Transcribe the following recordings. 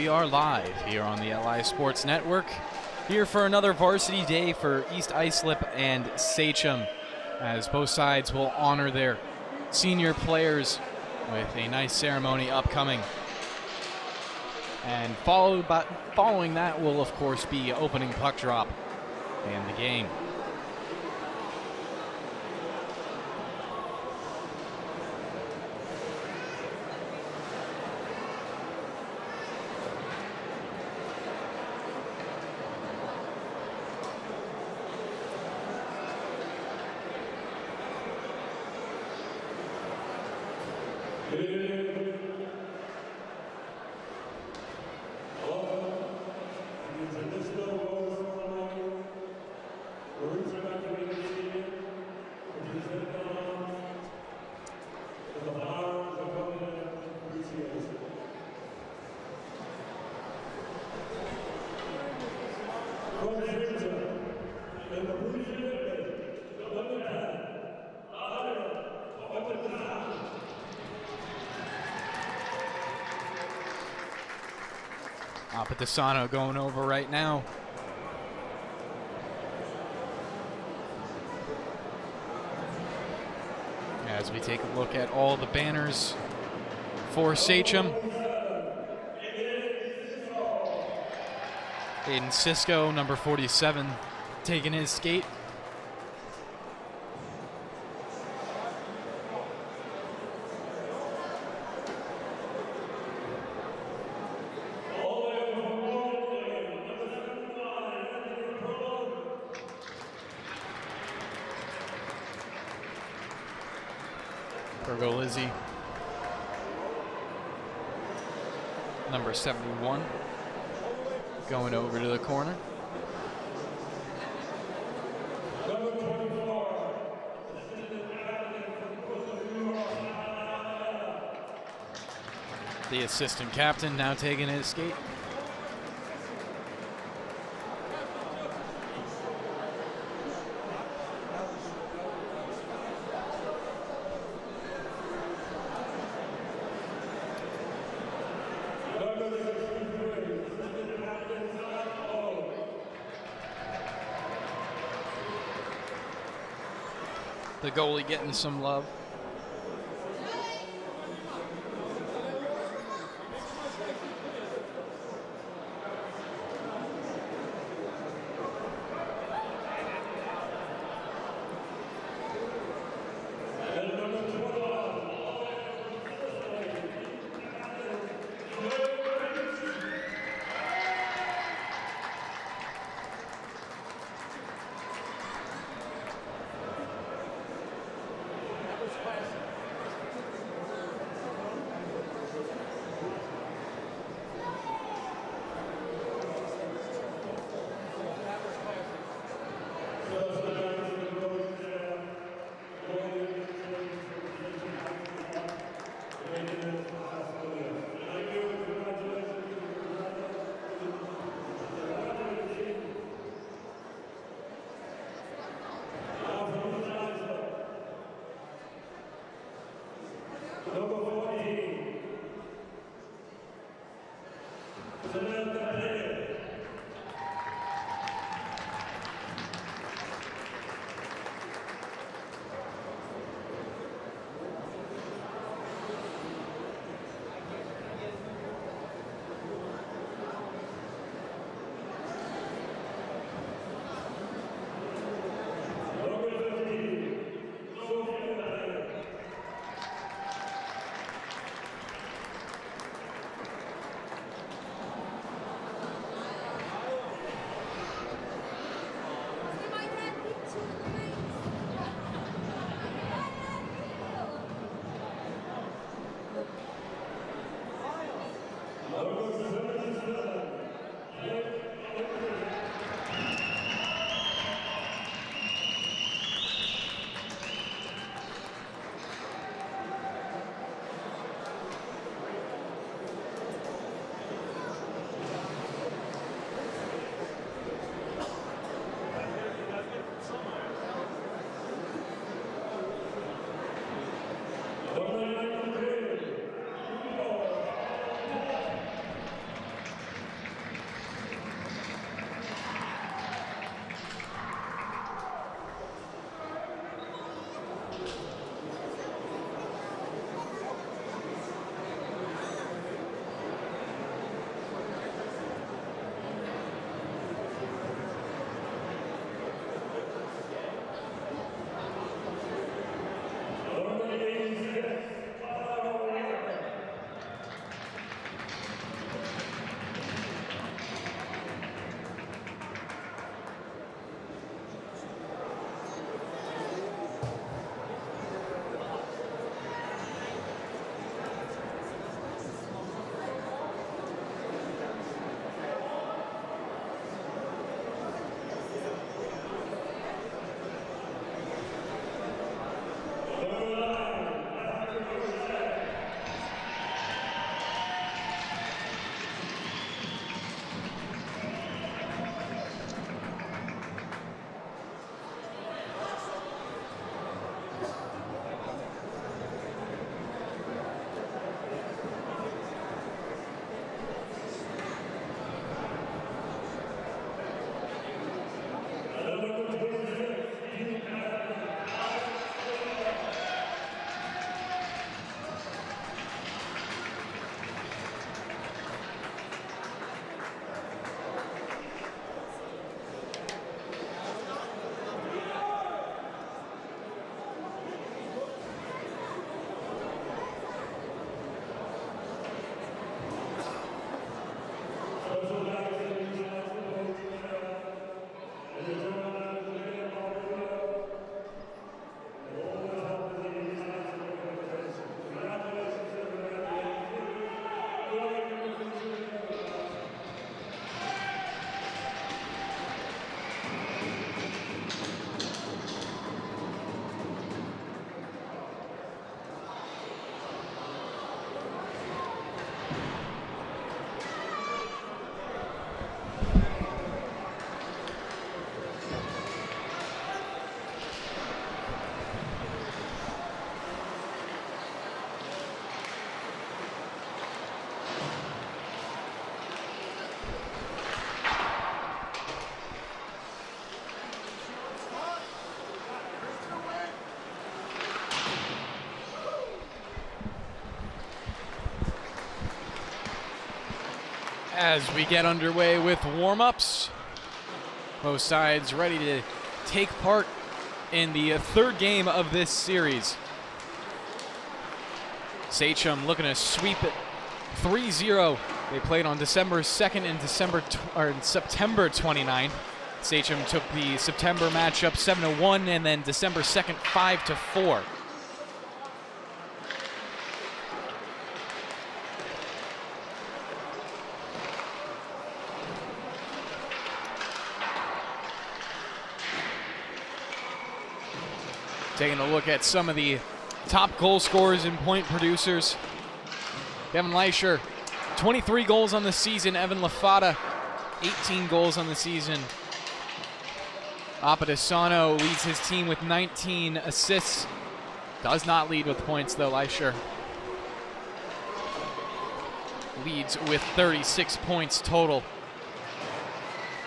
we are live here on the LI Sports Network, here for another varsity day for East Islip and Sachem, as both sides will honor their senior players with a nice ceremony upcoming. And following that will, of course, be opening puck drop in the game. Desano going over right now. As we take a look at all the banners for Sachem. Aiden Cisco, number 47, taking his skate. Lizzie, number 71, going over to the corner. The assistant captain now taking his skate. The goalie getting some love. As we get underway with warm-ups, both sides ready to take part in the third game of this series. Sachem looking to sweep it 3-0. They played on December 2nd and September 29th. Sachem took the September matchup 7-1 and then December 2nd 5-4. Taking a look at some of the top goal scorers and point producers. Kevin Leischer, 23 goals on the season. Evan Lafata, 18 goals on the season. Apadesano leads his team with 19 assists. Does not lead with points though, Leischer. Leads with 36 points total.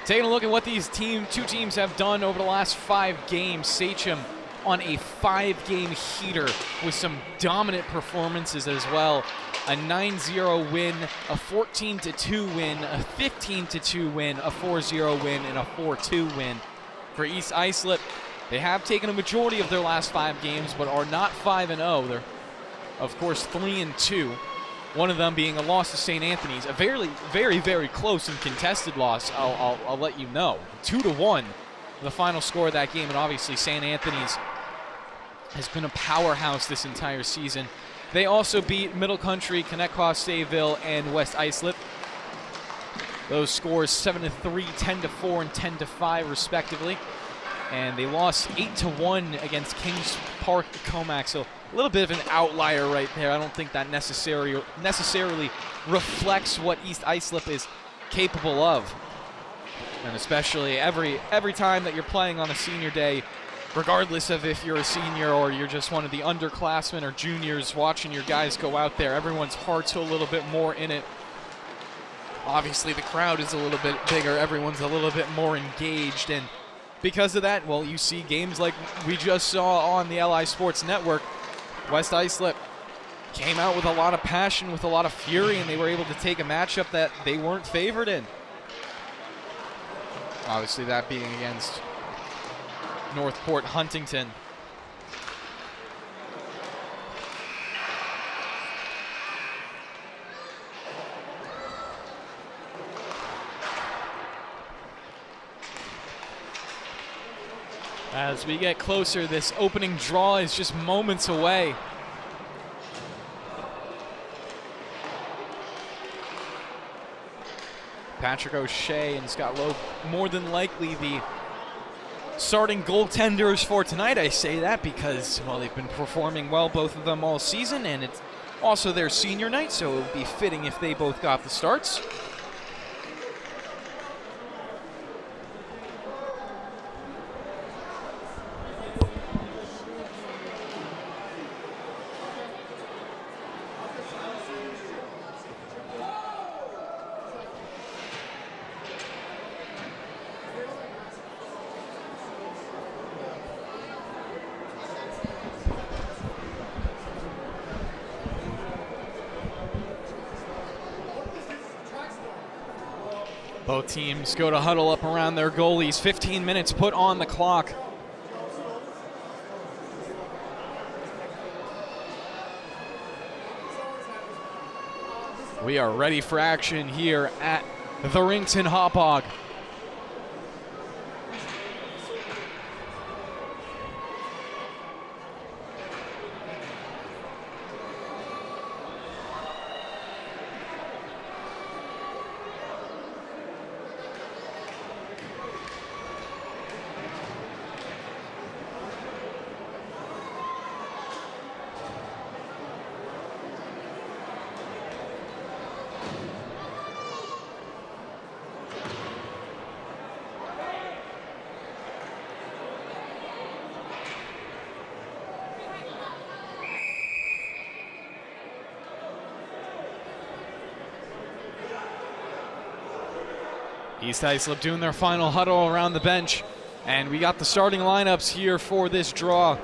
Taking a look at what these two teams have done over the last 5 games. Sachem on a 5-game heater with some dominant performances as well. A 9-0 win, a 14-2 win, a 15-2 win, a 4-0 win, and a 4-2 win. For East Islip, they have taken a majority of their last 5 games, but are not 5-0. They're, of course, 3-2. One of them being a loss to St. Anthony's, a very, very, very close and contested loss, I'll let you know. 2-1, the final score of that game, and obviously St. Anthony's has been a powerhouse this entire season. They also beat Middle Country, Connecticut, Sayville, and West Islip. Those scores 7-3, 10-4, and 10-5 respectively. And they lost 8-1 against Kings Park Comac. So a little bit of an outlier right there. I don't think that necessarily reflects what East Islip is capable of. And especially every time that you're playing on a senior day, regardless of if you're a senior or you're just one of the underclassmen or juniors watching your guys go out there, everyone's heart's a little bit more in it. Obviously, the crowd is a little bit bigger. Everyone's a little bit more engaged. And because of that, well, you see games like we just saw on the LI Sports Network. West Islip came out with a lot of passion, with a lot of fury, and they were able to take a matchup that they weren't favored in. Obviously, that being against Northport Huntington. As we get closer, this opening draw is just moments away. Patrick O'Shea and Scott Loeb more than likely the starting goaltenders for tonight. I say that because, well, they've been performing well, both of them, all season, and it's also their senior night, so it would be fitting if they both got the starts. Both teams go to huddle up around their goalies. 15 minutes put on the clock. We are ready for action here at the Rington Hauppauge. East Islip doing their final huddle around the bench, and we got the starting lineups here for this draw.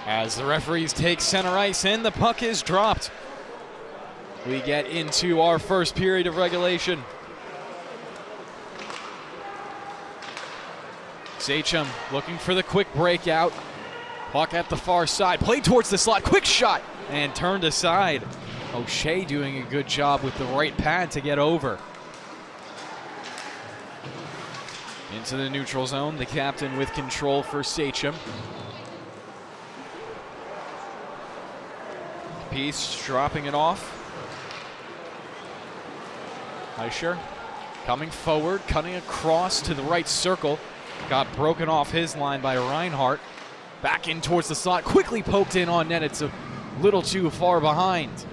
As the referees take center ice and the puck is dropped, we get into our first period of regulation. Sachem looking for the quick breakout. Puck at the far side, played towards the slot, quick shot, and turned aside. O'Shea doing a good job with the right pad to get over. Into the neutral zone, the captain with control for Sachem. Peace dropping it off. Heischer coming forward, cutting across to the right circle. Got broken off his line by Reinhardt. Back in towards the slot, quickly poked in on net. It's a little too far behind.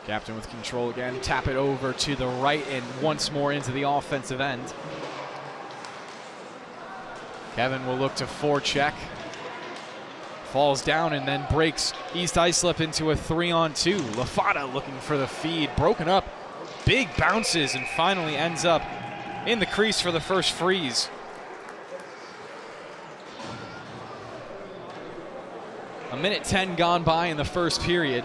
Captain with control again, tap it over to the right and once more into the offensive end. Kevin will look to forecheck. Falls down and then breaks East Islip into a 3-on-2. Lafada looking for the feed, broken up. Big bounces and finally ends up in the crease for the first freeze. A minute 10 gone by in the first period.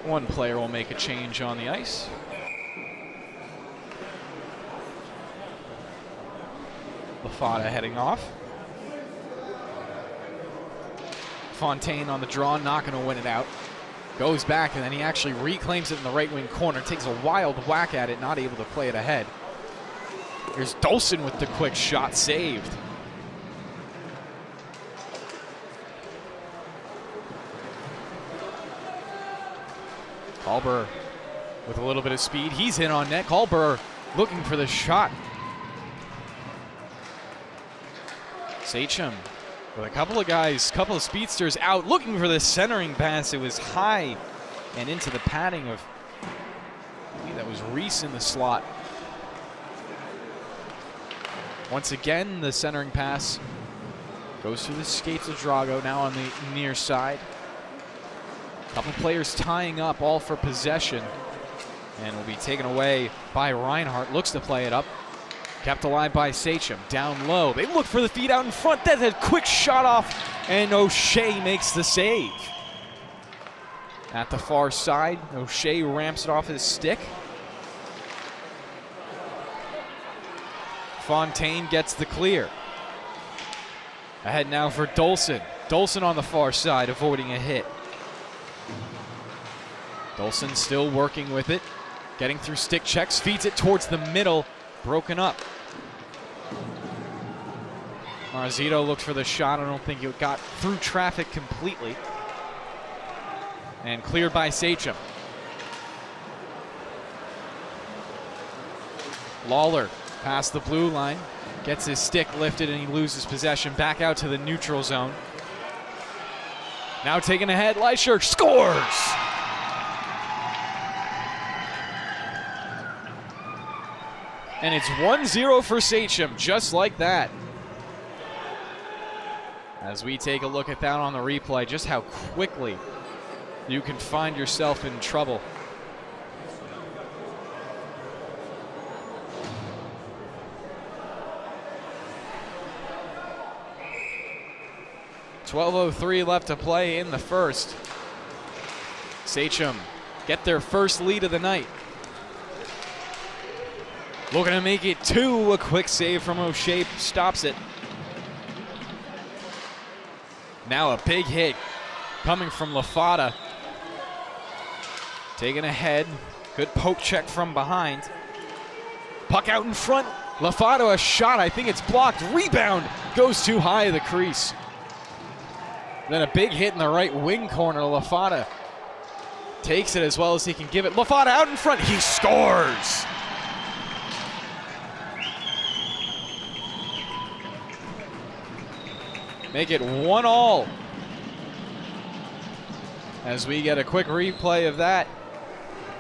One player will make a change on the ice. Lafada heading off. Fontaine on the draw, not going to win it out. Goes back and then he actually reclaims it in the right wing corner. Takes a wild whack at it, not able to play it ahead. Here's Dolson with the quick shot, saved. Kalber with a little bit of speed. He's in on net. Kalber looking for the shot. Sachem with a couple of guys, couple of speedsters out looking for the centering pass. It was high and into the padding of, I believe that was Reese in the slot. Once again, the centering pass goes through the skates of Drago, now on the near side. Couple players tying up, all for possession, and will be taken away by Reinhardt. Looks to play it up. Kept alive by Sachem. Down low. They look for the feed out in front. That's a quick shot off, and O'Shea makes the save. At the far side, O'Shea ramps it off his stick. Fontaine gets the clear. Ahead now for Dolson. Dolson on the far side, avoiding a hit. Dolson still working with it. Getting through stick checks, feeds it towards the middle. Broken up. Marzito looked for the shot. I don't think it got through traffic completely. And cleared by Sachem. Lawler past the blue line. Gets his stick lifted and he loses possession. Back out to the neutral zone. Now taken ahead. Leischer scores! And it's 1-0 for Sachem, just like that. As we take a look at that on the replay, just how quickly you can find yourself in trouble. .12:03 left to play in the first. Sachem get their first lead of the night. Looking to make it two. A quick save from O'Shea stops it. Now a big hit coming from Lafada. Taken ahead. Good poke check from behind. Puck out in front. Lafada a shot. I think it's blocked. Rebound goes too high of the crease. Then a big hit in the right wing corner. Lafada takes it as well as he can give it. Lafada out in front. He scores. Make it 1-1 as we get a quick replay of that.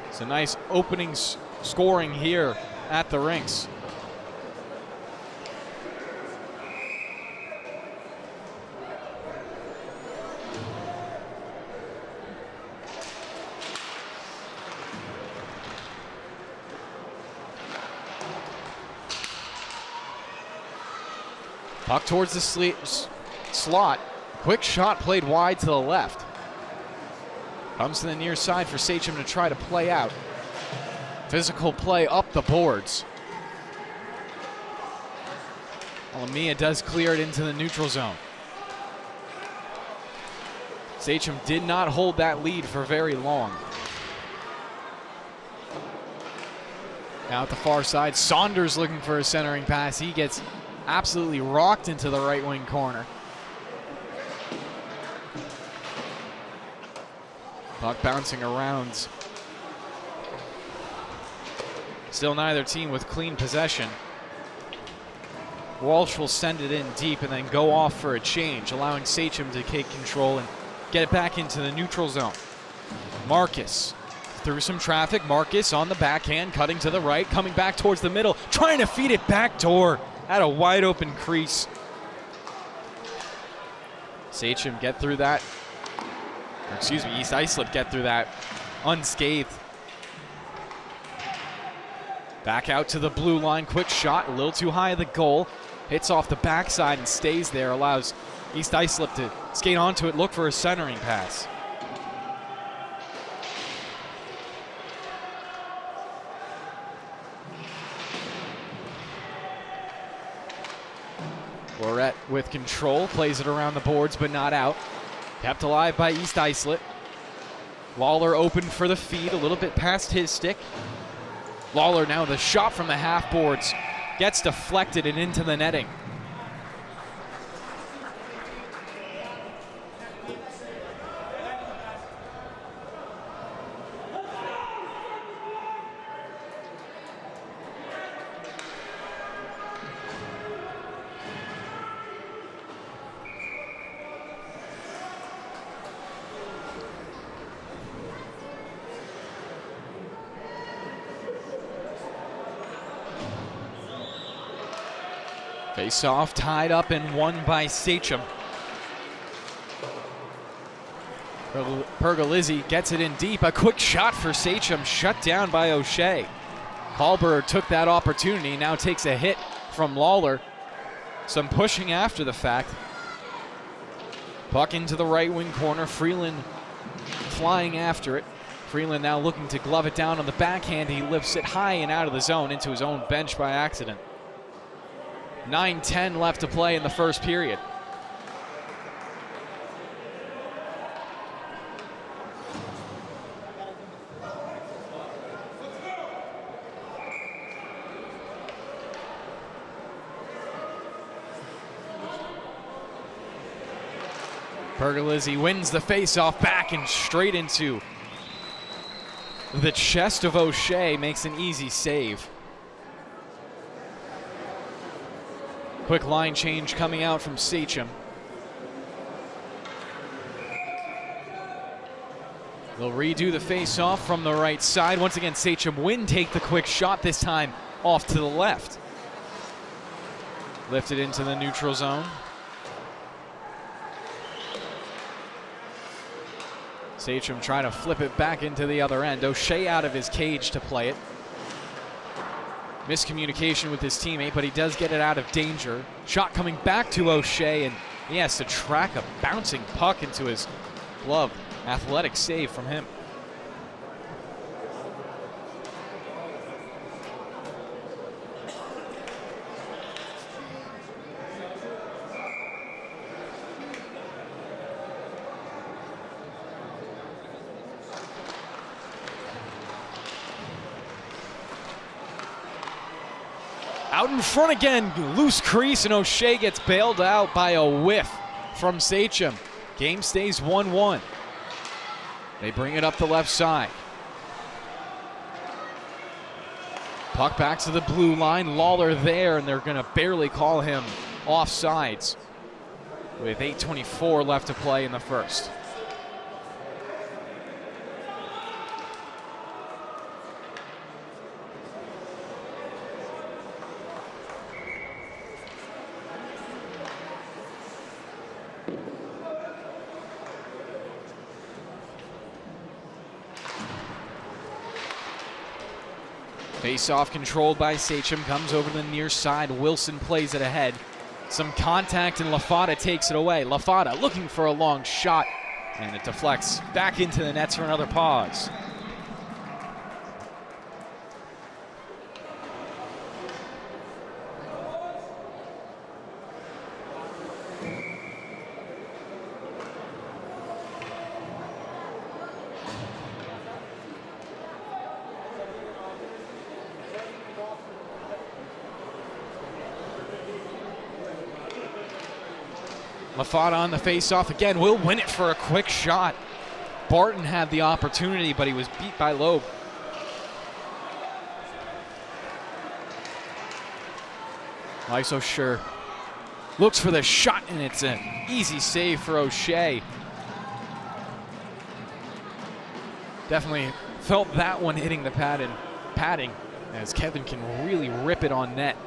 It's a nice opening scoring here at the rinks. Puck towards the slot. Quick shot played wide to the left. Comes to the near side for Sachem to try to play out. Physical play up the boards. Lamia does clear it into the neutral zone. Sachem did not hold that lead for very long. Now at the far side, Saunders looking for a centering pass. He gets absolutely rocked into the right wing corner. Puck bouncing around. Still neither team with clean possession. Walsh will send it in deep and then go off for a change, allowing Sachem to take control and get it back into the neutral zone. Marcus through some traffic. Marcus on the backhand, cutting to the right, coming back towards the middle, trying to feed it backdoor at a wide open crease. Sachem get through that. Or excuse me, East Islip get through that unscathed. Back out to the blue line, quick shot, a little too high of the goal. Hits off the backside and stays there, allows East Islip to skate onto it, look for a centering pass. Lorette with control, plays it around the boards but not out. Kept alive by East Islip. Lawler open for the feed, a little bit past his stick. Lawler now the shot from the half boards, gets deflected and into the netting. Face off, tied up and won by Sachem. Pergolizzi gets it in deep. A quick shot for Sachem, shut down by O'Shea. Hallberg took that opportunity, now takes a hit from Lawler. Some pushing after the fact. Puck into the right wing corner. Freeland flying after it. Freeland now looking to glove it down on the backhand. He lifts it high and out of the zone into his own bench by accident. 9:10 left to play in the first period. Pergolizzi wins the face-off back and straight into the chest of O'Shea, makes an easy save. Quick line change coming out from Sachem. They'll redo the face-off from the right side. Once again, Sachem win take the quick shot, this time off to the left. Lifted into the neutral zone. Sachem trying to flip it back into the other end. O'Shea out of his cage to play it. Miscommunication with his teammate, but he does get it out of danger. Shot coming back to O'Shea, and he has to track a bouncing puck into his glove. Athletic save from him. Out in front again, loose crease, and O'Shea gets bailed out by a whiff from Sachem. Game stays 1-1. They bring it up the left side. Puck back to the blue line. Lawler there, and they're going to barely call him offsides with 8:24 left to play in the first. Face-off controlled by Sachem, comes over the near side. Wilson plays it ahead. Some contact and Lafada takes it away. Lafada looking for a long shot, and it deflects back into the nets for another pause. Lafada on the face-off again, will win it for a quick shot. Barton had the opportunity, but he was beat by Loeb. Life's O'Shea looks for the shot, and it's an easy save for O'Shea. Definitely felt that one hitting the padding, as Kevin can really rip it on net.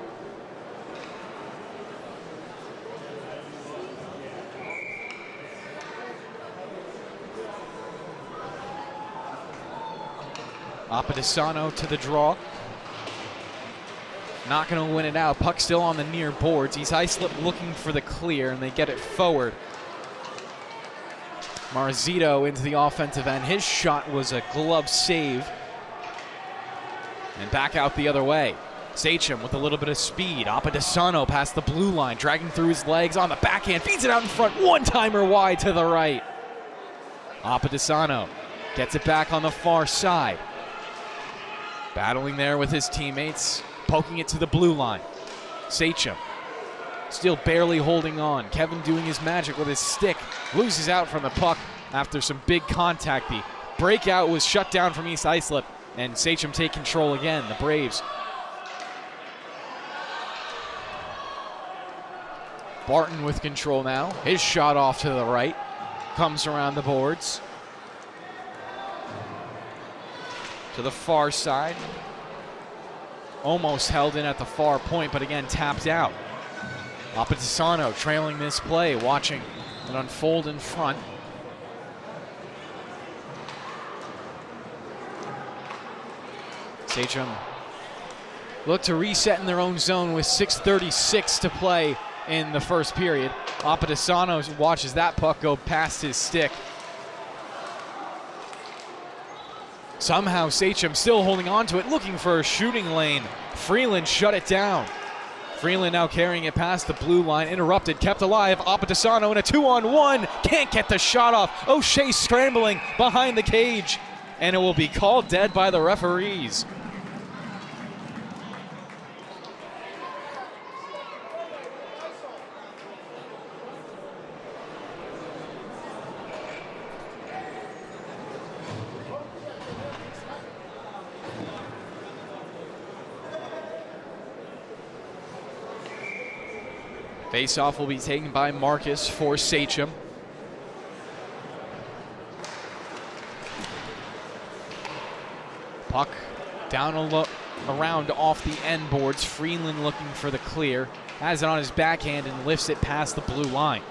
Apadisano to the draw. Not going to win it out. Puck still on the near boards. East Islip looking for the clear, and they get it forward. Marzito into the offensive end. His shot was a glove save. And back out the other way. Sachem with a little bit of speed. Apadisano past the blue line, dragging through his legs on the backhand. Feeds it out in front. One-timer wide to the right. Apadisano gets it back on the far side. Battling there with his teammates, poking it to the blue line. Sachem still barely holding on. Kevin doing his magic with his stick. Loses out from the puck after some big contact. The breakout was shut down from East Islip, and Sachem take control again, the Braves. Barton with control now. His shot off to the right. Comes around the boards. To the far side. Almost held in at the far point, but again tapped out. Apadisano trailing this play, watching it unfold in front. Sachem look to reset in their own zone with 6:36 to play in the first period. Apadisano watches that puck go past his stick. Somehow Sachem still holding on to it, looking for a shooting lane. Freeland shut it down. Freeland now carrying it past the blue line, interrupted, kept alive. Apadisano in a 2-on-1, can't get the shot off. O'Shea scrambling behind the cage, and it will be called dead by the referees. Face-off will be taken by Marcus for Sachem. Puck down around off the end boards. Freeland looking for the clear. Has it on his backhand and lifts it past the blue line.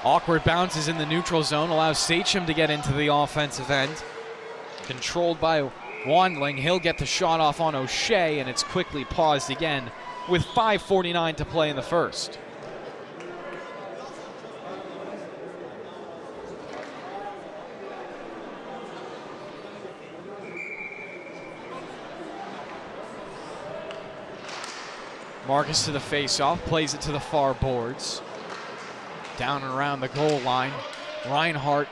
Awkward bounces in the neutral zone. Allows Sachem to get into the offensive end. Controlled by Wandling. He'll get the shot off on O'Shea, and it's quickly paused again with 5:49 to play in the first. Marcus to the face-off, plays it to the far boards. Down and around the goal line. Reinhardt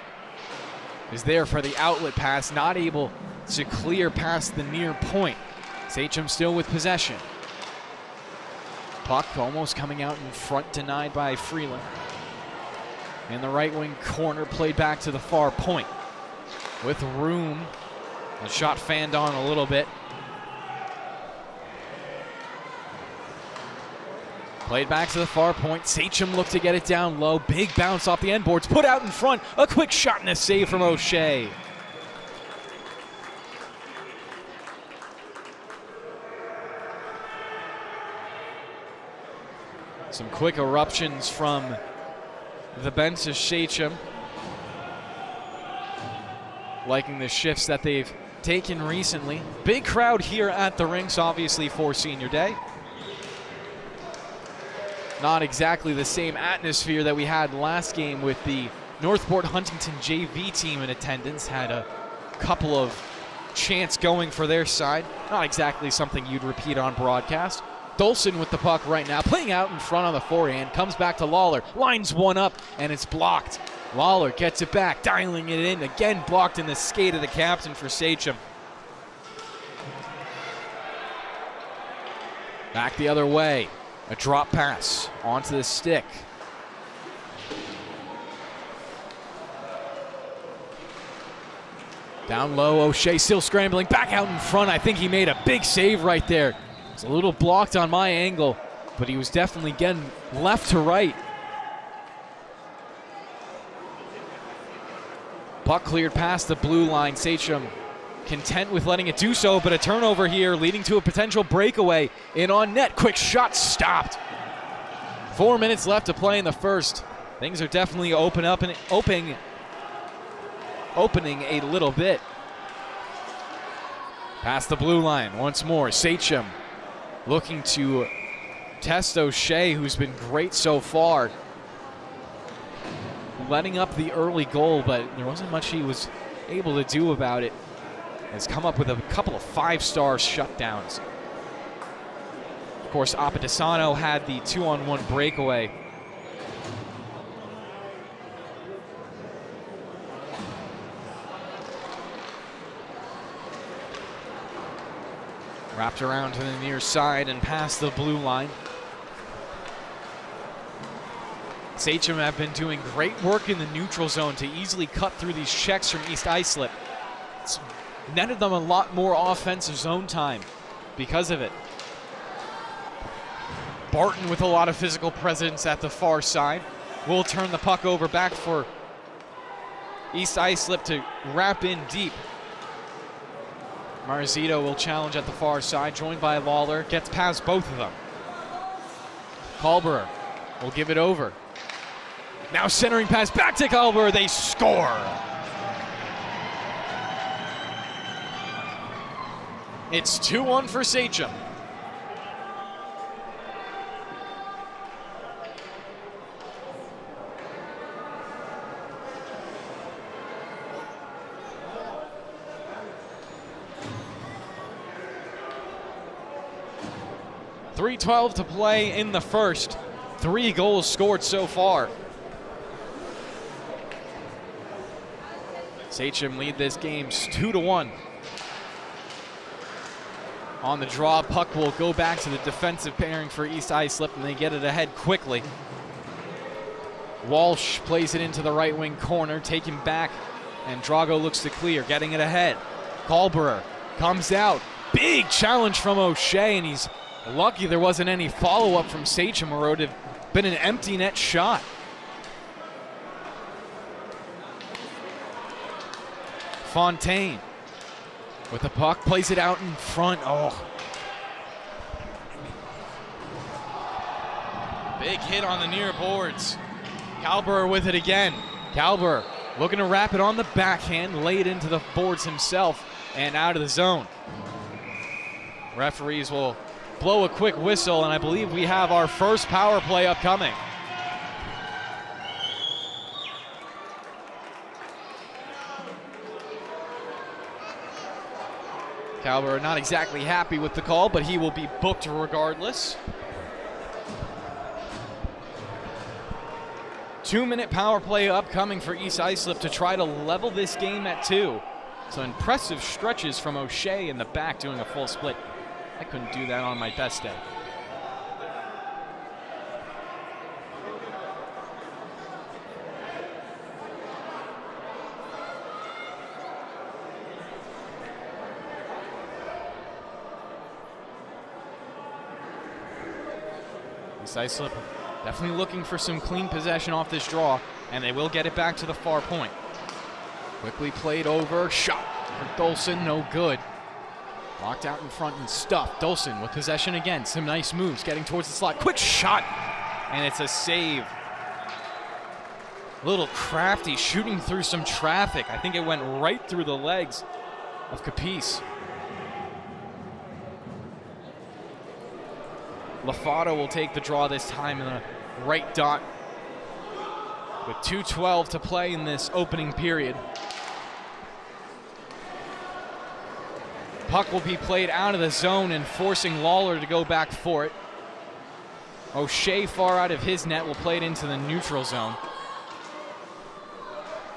is there for the outlet pass, not able to clear past the near point. Sachem still with possession. Puck almost coming out in front, denied by Freeland. In the right wing corner, played back to the far point. With room, the shot fanned on a little bit. Played back to the far point. Sachem looked to get it down low. Big bounce off the end boards, put out in front. A quick shot and a save from O'Shea. Some quick eruptions from the bench of Sachem. Liking the shifts that they've taken recently. Big crowd here at the rinks, obviously, for Senior Day. Not exactly the same atmosphere that we had last game with the Northport Huntington JV team in attendance. Had a couple of chants going for their side. Not exactly something you'd repeat on broadcast. Dolson with the puck right now, playing out in front on the forehand, comes back to Lawler, lines one up, and it's blocked. Lawler gets it back, dialing it in, again blocked in the skate of the captain for Sachem. Back the other way, a drop pass onto the stick. Down low, O'Shea still scrambling, back out in front. I think he made a big save right there. It's a little blocked on my angle, but he was definitely getting left to right. Puck cleared past the blue line. Sachem content with letting it do so, but a turnover here leading to a potential breakaway in on net. Quick shot stopped. 4 minutes left to play in the first. Things are definitely opening a little bit. Past the blue line once more. Sachem looking to test O'Shea, who's been great so far. Letting up the early goal, but there wasn't much he was able to do about it. Has come up with a couple of 5-star shutdowns. Of course, Apadesano had the 2-on-1 breakaway. Wrapped around to the near side and past the blue line. Sachem have been doing great work in the neutral zone to easily cut through these checks from East Islip. It's netted them a lot more offensive zone time because of it. Barton with a lot of physical presence at the far side. Will turn the puck over back for East Islip to wrap in deep. Marzito will challenge at the far side, joined by Lawler. Gets past both of them. Kalber will give it over. Now centering pass back to Kalber. They score. It's 2-1 for Sachem. .312 to play in the first. 3 goals scored so far. Sachem lead this game 2-1. On the draw, puck will go back to the defensive pairing for East Islip, and they get it ahead quickly. Walsh plays it into the right wing corner, taken back, and Drago looks to clear, getting it ahead. Kalberer comes out. Big challenge from O'Shea, and he's lucky there wasn't any follow-up from Sachem, or it would have been an empty net shot. Fontaine with the puck, plays it out in front. Oh. Big hit on the near boards. Kalber with it again. Kalber looking to wrap it on the backhand, lay it into the boards himself and out of the zone. Referees will blow a quick whistle, and I believe we have our first power play upcoming. Kalber not exactly happy with the call, but he will be booked regardless. 2-minute power play upcoming for East Islip to try to level this game at 2. So impressive stretches from O'Shea in the back doing a full split. I couldn't do that on my best day. East Islip definitely looking for some clean possession off this draw, and they will get it back to the far point. Quickly played over, shot for Dolson, no good. Locked out in front and stuffed. Dolson with possession again, some nice moves, getting towards the slot. Quick shot, and it's a save. A little crafty, shooting through some traffic. I think it went right through the legs of Capice. LaFata will take the draw this time in the right dot with 2:12 to play in this opening period. Puck will be played out of the zone and forcing Lawler to go back for it. O'Shea far out of his net will play it into the neutral zone.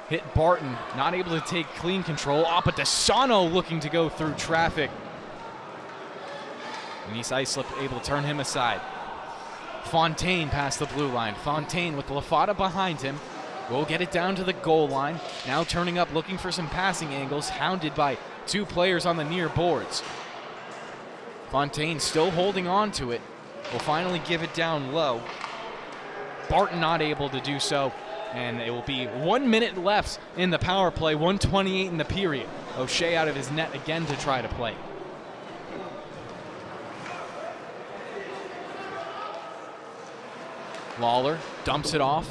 Hit Barton, not able to take clean control. Apadesano looking to go through traffic. And East Islip able to turn him aside. Fontaine past the blue line. Fontaine with LaFata behind him will get it down to the goal line. Now turning up, looking for some passing angles, hounded by two players on the near boards. Fontaine still holding on to it. Will finally give it down low. Barton not able to do so. And it will be 1 minute left in the power play, 1:28 in the period. O'Shea out of his net again to try to play. Lawler dumps it off.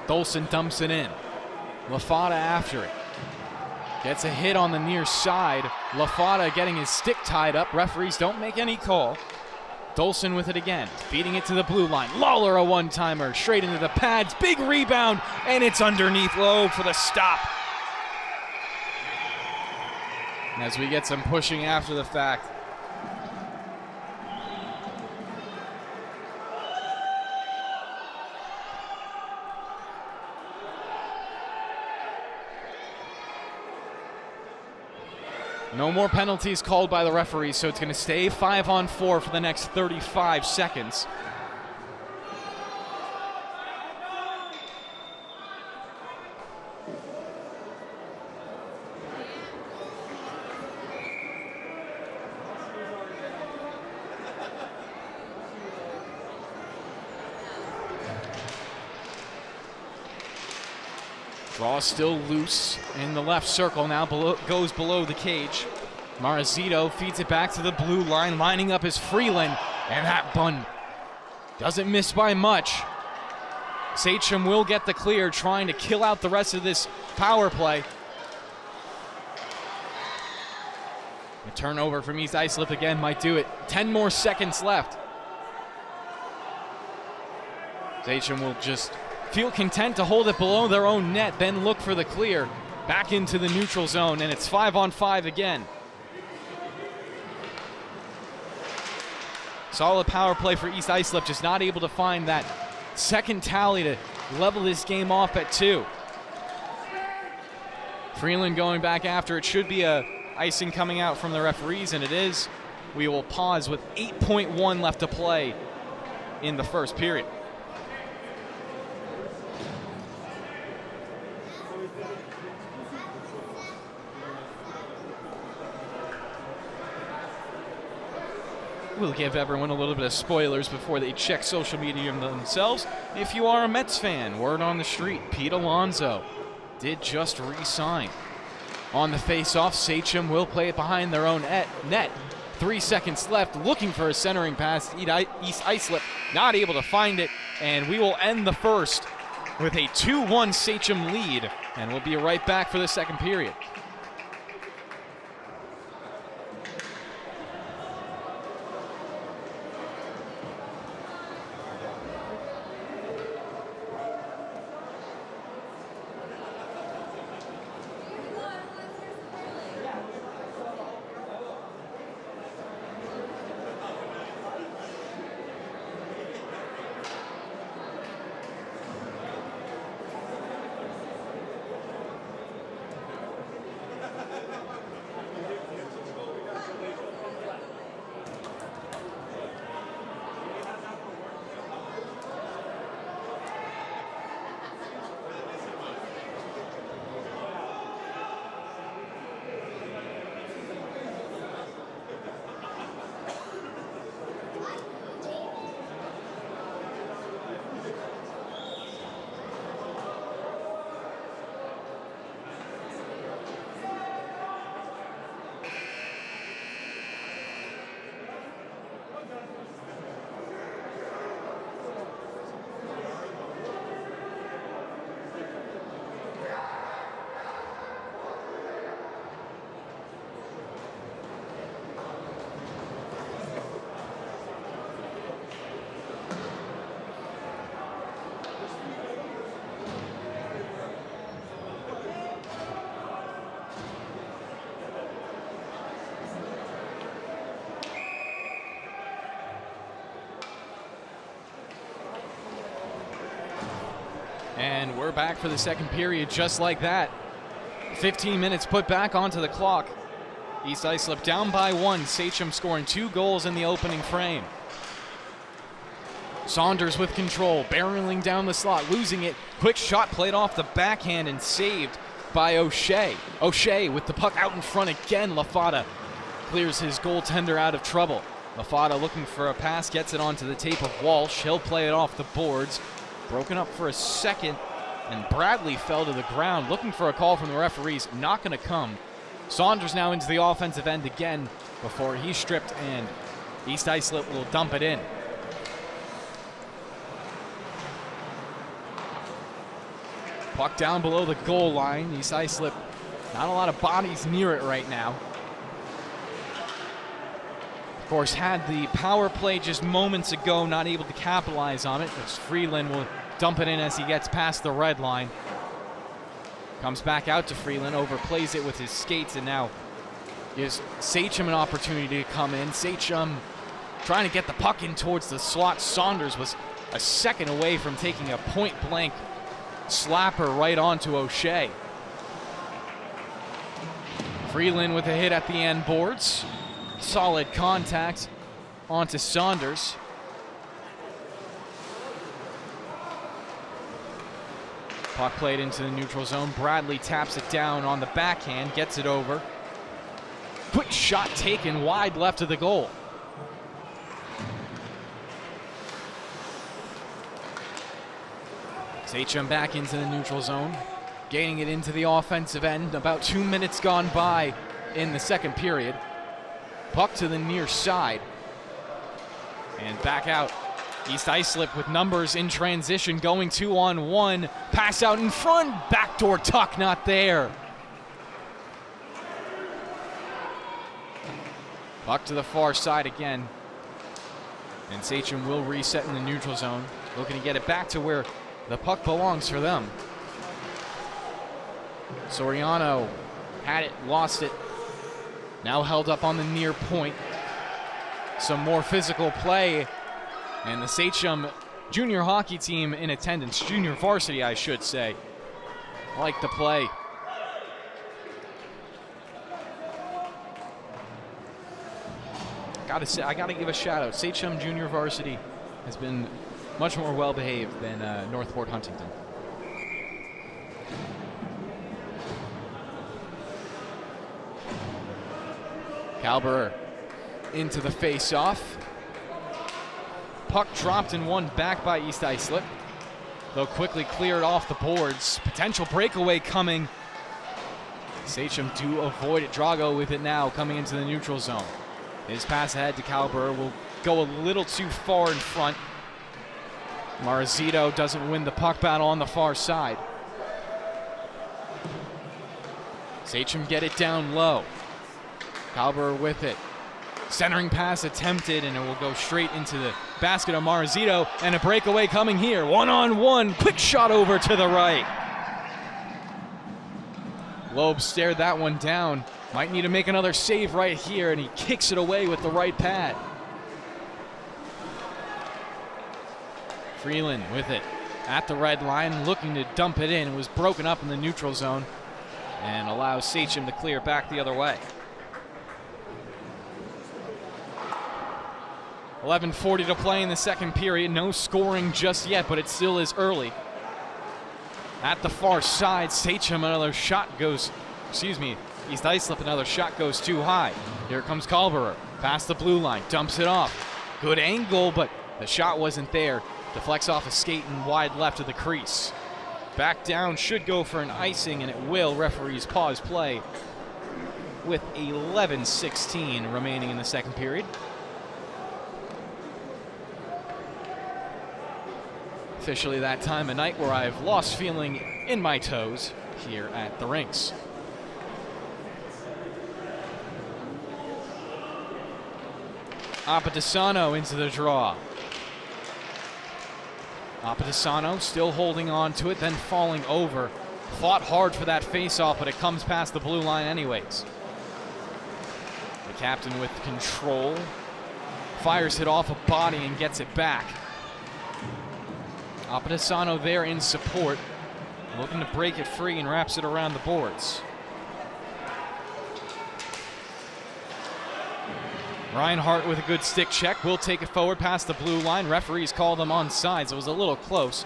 Dolson dumps it in. LaFata after it. Gets a hit on the near side. LaFata getting his stick tied up. Referees don't make any call. Dolson with it again, feeding it to the blue line. Lawler a one-timer, straight into the pads. Big rebound, and it's underneath low for the stop. And as we get some pushing after the fact. No more penalties called by the referees, so it's going to stay 5-on-4 for the next 35 seconds. Draw still loose in the left circle, now goes below the cage. Marazito feeds it back to the blue line, lining up his Freeland, and that bun doesn't miss by much. Sachem will get the clear, trying to kill out the rest of this power play. A turnover from East Islip again might do it. 10 more seconds left. Sachem will just feel content to hold it below their own net, then look for the clear back into the neutral zone, and it's 5-on-5 again. Solid power play for East Islip, just not able to find that second tally to level this game off at 2. Freeland going back after it. Should be a icing coming out from the referees, and it is. We will pause with 8.1 left to play in the first period. We'll give everyone a little bit of spoilers before they check social media themselves. If you are a Mets fan, word on the street, Pete Alonso did just re-sign. On the face-off, Sachem will play it behind their own net. 3 seconds left, looking for a centering pass. East Islip not able to find it, and we will end the first with a 2-1 Sachem lead, and we'll be right back for the second period. And we're back for the second period just like that. 15 minutes put back onto the clock. East Islip down by 1. Sachem scoring 2 goals in the opening frame. Saunders with control, barreling down the slot, losing it. Quick shot played off the backhand and saved by O'Shea. O'Shea with the puck out in front again. Lafada clears his goaltender out of trouble. Lafada looking for a pass, gets it onto the tape of Walsh. He'll play it off the boards. Broken up for a second, and Bradley fell to the ground, looking for a call from the referees. Not going to come. Saunders now into the offensive end again before he's stripped, and East Islip will dump it in. Puck down below the goal line. East Islip, not a lot of bodies near it right now. Of course, had the power play just moments ago, not able to capitalize on it. As Freeland will dump it in as he gets past the red line. Comes back out to Freeland, overplays it with his skates, and now gives Sachem an opportunity to come in. Sachem trying to get the puck in towards the slot. Saunders was a second away from taking a point-blank slapper right onto O'Shea. Freeland with a hit at the end boards. Solid contact onto Saunders. Puck played into the neutral zone. Bradley taps it down on the backhand, gets it over. Quick shot taken wide left of the goal. Sachem back into the neutral zone, gaining it into the offensive end. About 2 minutes gone by in the second period. Puck to the near side. And back out. East Islip with numbers in transition, going 2-on-1. Pass out in front. Backdoor tuck, not there. Puck to the far side again. And Sachem will reset in the neutral zone. Looking to get it back to where the puck belongs for them. Soriano had it, lost it. Now held up on the near point. Some more physical play. And the Sachem junior hockey team in attendance, junior varsity, I should say, like the play. I gotta give a shout out. Sachem junior varsity has been much more well behaved than Northport Huntington. Calberer into the face-off. Puck dropped and won back by East Islip, though quickly cleared off the boards. Potential breakaway coming. Sachem do avoid it. Drago with it now, coming into the neutral zone. His pass ahead to Calberer will go a little too far in front. Marazito doesn't win the puck battle on the far side. Sachem get it down low. Calberer with it. Centering pass attempted, and it will go straight into the basket of Marazito, and a breakaway coming here. 1-on-1, quick shot over to the right. Loeb stared that one down. Might need to make another save right here, and he kicks it away with the right pad. Freeland with it at the red line, looking to dump it in. It was broken up in the neutral zone and allows Sachem to clear back the other way. 11:40 to play in the second period. No scoring just yet, but it still is early. At the far side, Sachem, another shot goes, East Islip, another shot goes too high. Here comes Calberer, past the blue line, dumps it off. Good angle, but the shot wasn't there. Deflects off a skate and wide left of the crease. Back down, should go for an icing, and it will. Referees pause play with 11:16 remaining in the second period. Officially that time of night where I've lost feeling in my toes here at the rinks. Apatisano into the draw. Apatisano still holding on to it, then falling over. Fought hard for that face-off, but it comes past the blue line anyways. The captain with control. Fires it off a body and gets it back. Apadesano there in support, looking to break it free and wraps it around the boards. Reinhardt with a good stick check, will take it forward past the blue line. Referees call them onside, so it was a little close.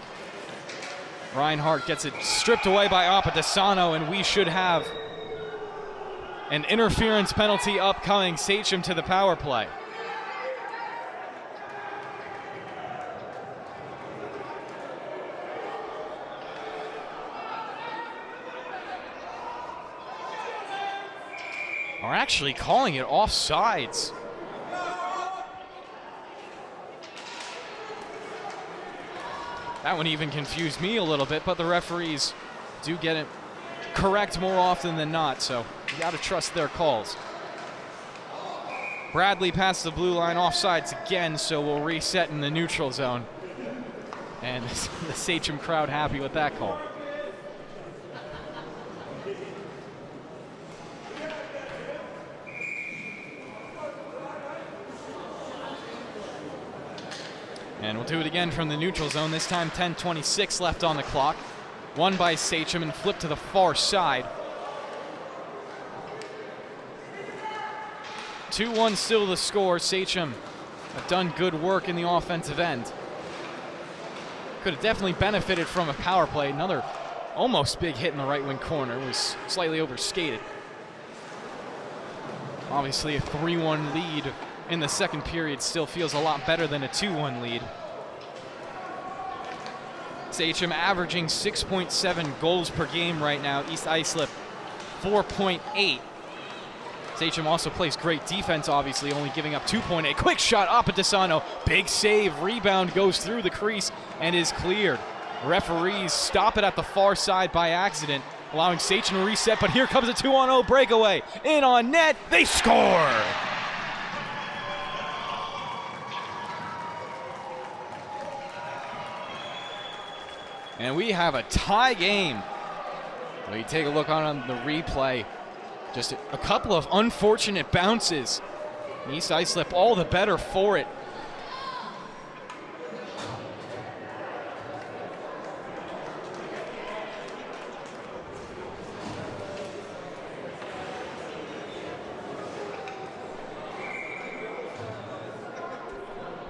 Reinhardt gets it stripped away by Apadesano, and we should have an interference penalty upcoming. Sachem to the power play. Are actually calling it offsides. That one even confused me a little bit, but the referees do get it correct more often than not, so you got to trust their calls. Bradley past the blue line, offsides again, so we'll reset in the neutral zone. And the Sachem crowd happy with that call. And we'll do it again from the neutral zone. This time 10:26 left on the clock. Won by Sachem and flipped to the far side. 2-1 still the score. Sachem have done good work in the offensive end. Could have definitely benefited from a power play. Another almost big hit in the right wing corner. Was slightly overskated. Obviously a 3-1 lead in the second period still feels a lot better than a 2-1 lead. Sachem averaging 6.7 goals per game right now. East Islip 4.8. Sachem also plays great defense, obviously, only giving up 2.8. Quick shot, Apadesano. Big save. Rebound goes through the crease and is cleared. Referees stop it at the far side by accident, allowing Sachem to reset, but here comes a 2-on-0 breakaway. In on net, they score! And we have a tie game. Well, you take a look on the replay. Just a couple of unfortunate bounces. East Islip all the better for it.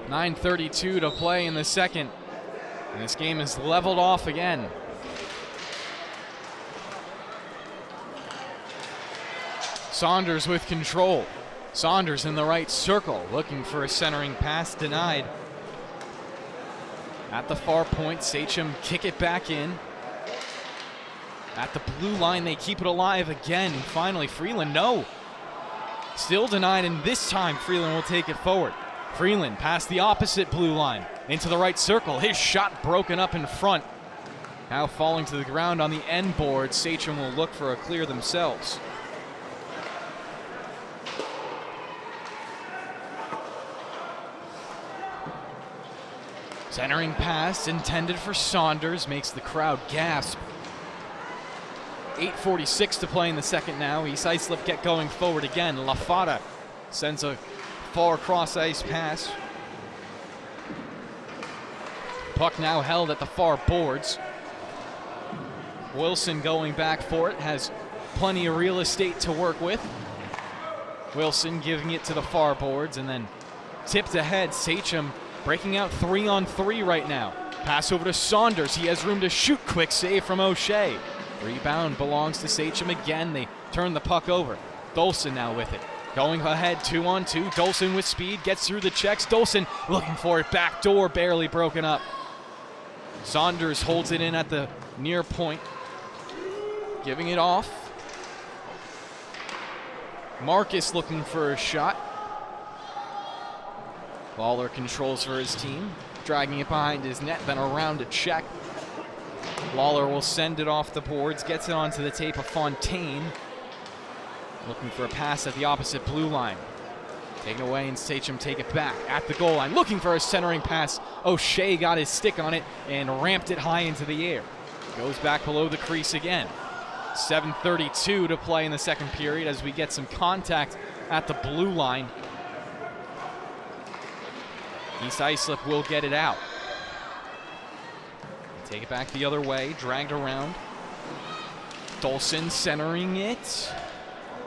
.9:32 to play in the second. And this game is leveled off again. Saunders with control. Saunders in the right circle, looking for a centering pass, denied. At the far point, Sachem kick it back in. At the blue line, they keep it alive again. Finally, Freeland, no. Still denied, and this time Freeland will take it forward. Freeland past the opposite blue line, into the right circle. His shot broken up in front. Now falling to the ground on the end board. Sachem will look for a clear themselves. Centering pass intended for Saunders, makes the crowd gasp. 8:46 to play in the second now. East Islip get going forward again. Lafada sends a far cross ice pass. Puck now held at the far boards. Wilson going back for it, has plenty of real estate to work with. Wilson giving it to the far boards and then tipped ahead. Sachem breaking out 3-on-3 right now. Pass over to Saunders. He has room to shoot. Quick save from O'Shea. Rebound belongs to Sachem again. They turn the puck over. Dolson now with it. Going ahead 2-on-2. Dolson with speed. Gets through the checks. Dolson looking for it. Back door barely broken up. Saunders holds it in at the near point. Giving it off. Marcus looking for a shot. Lawler controls for his team, dragging it behind his net, then around to check. Lawler will send it off the boards, gets it onto the tape of Fontaine. Looking for a pass at the opposite blue line. Taken away and Sachem take it back at the goal line. Looking for a centering pass. O'Shea got his stick on it and ramped it high into the air. Goes back below the crease again. 7:32 to play in the second period as we get some contact at the blue line. East Islip will get it out. Take it back the other way, dragged around. Dolson centering it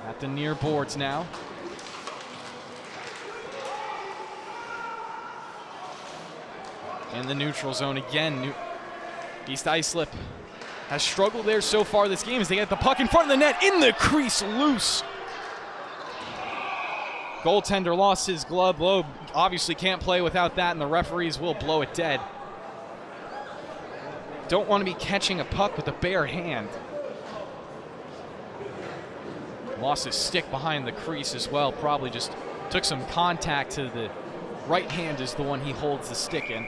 at the near boards now. In the neutral zone again. East Islip has struggled there so far this game as they get the puck in front of the net, in the crease, loose. Goaltender lost his glove. Loeb obviously can't play without that, and the referees will blow it dead. Don't want to be catching a puck with a bare hand. Lost his stick behind the crease as well. Probably just took some contact to the right hand is the one he holds the stick in.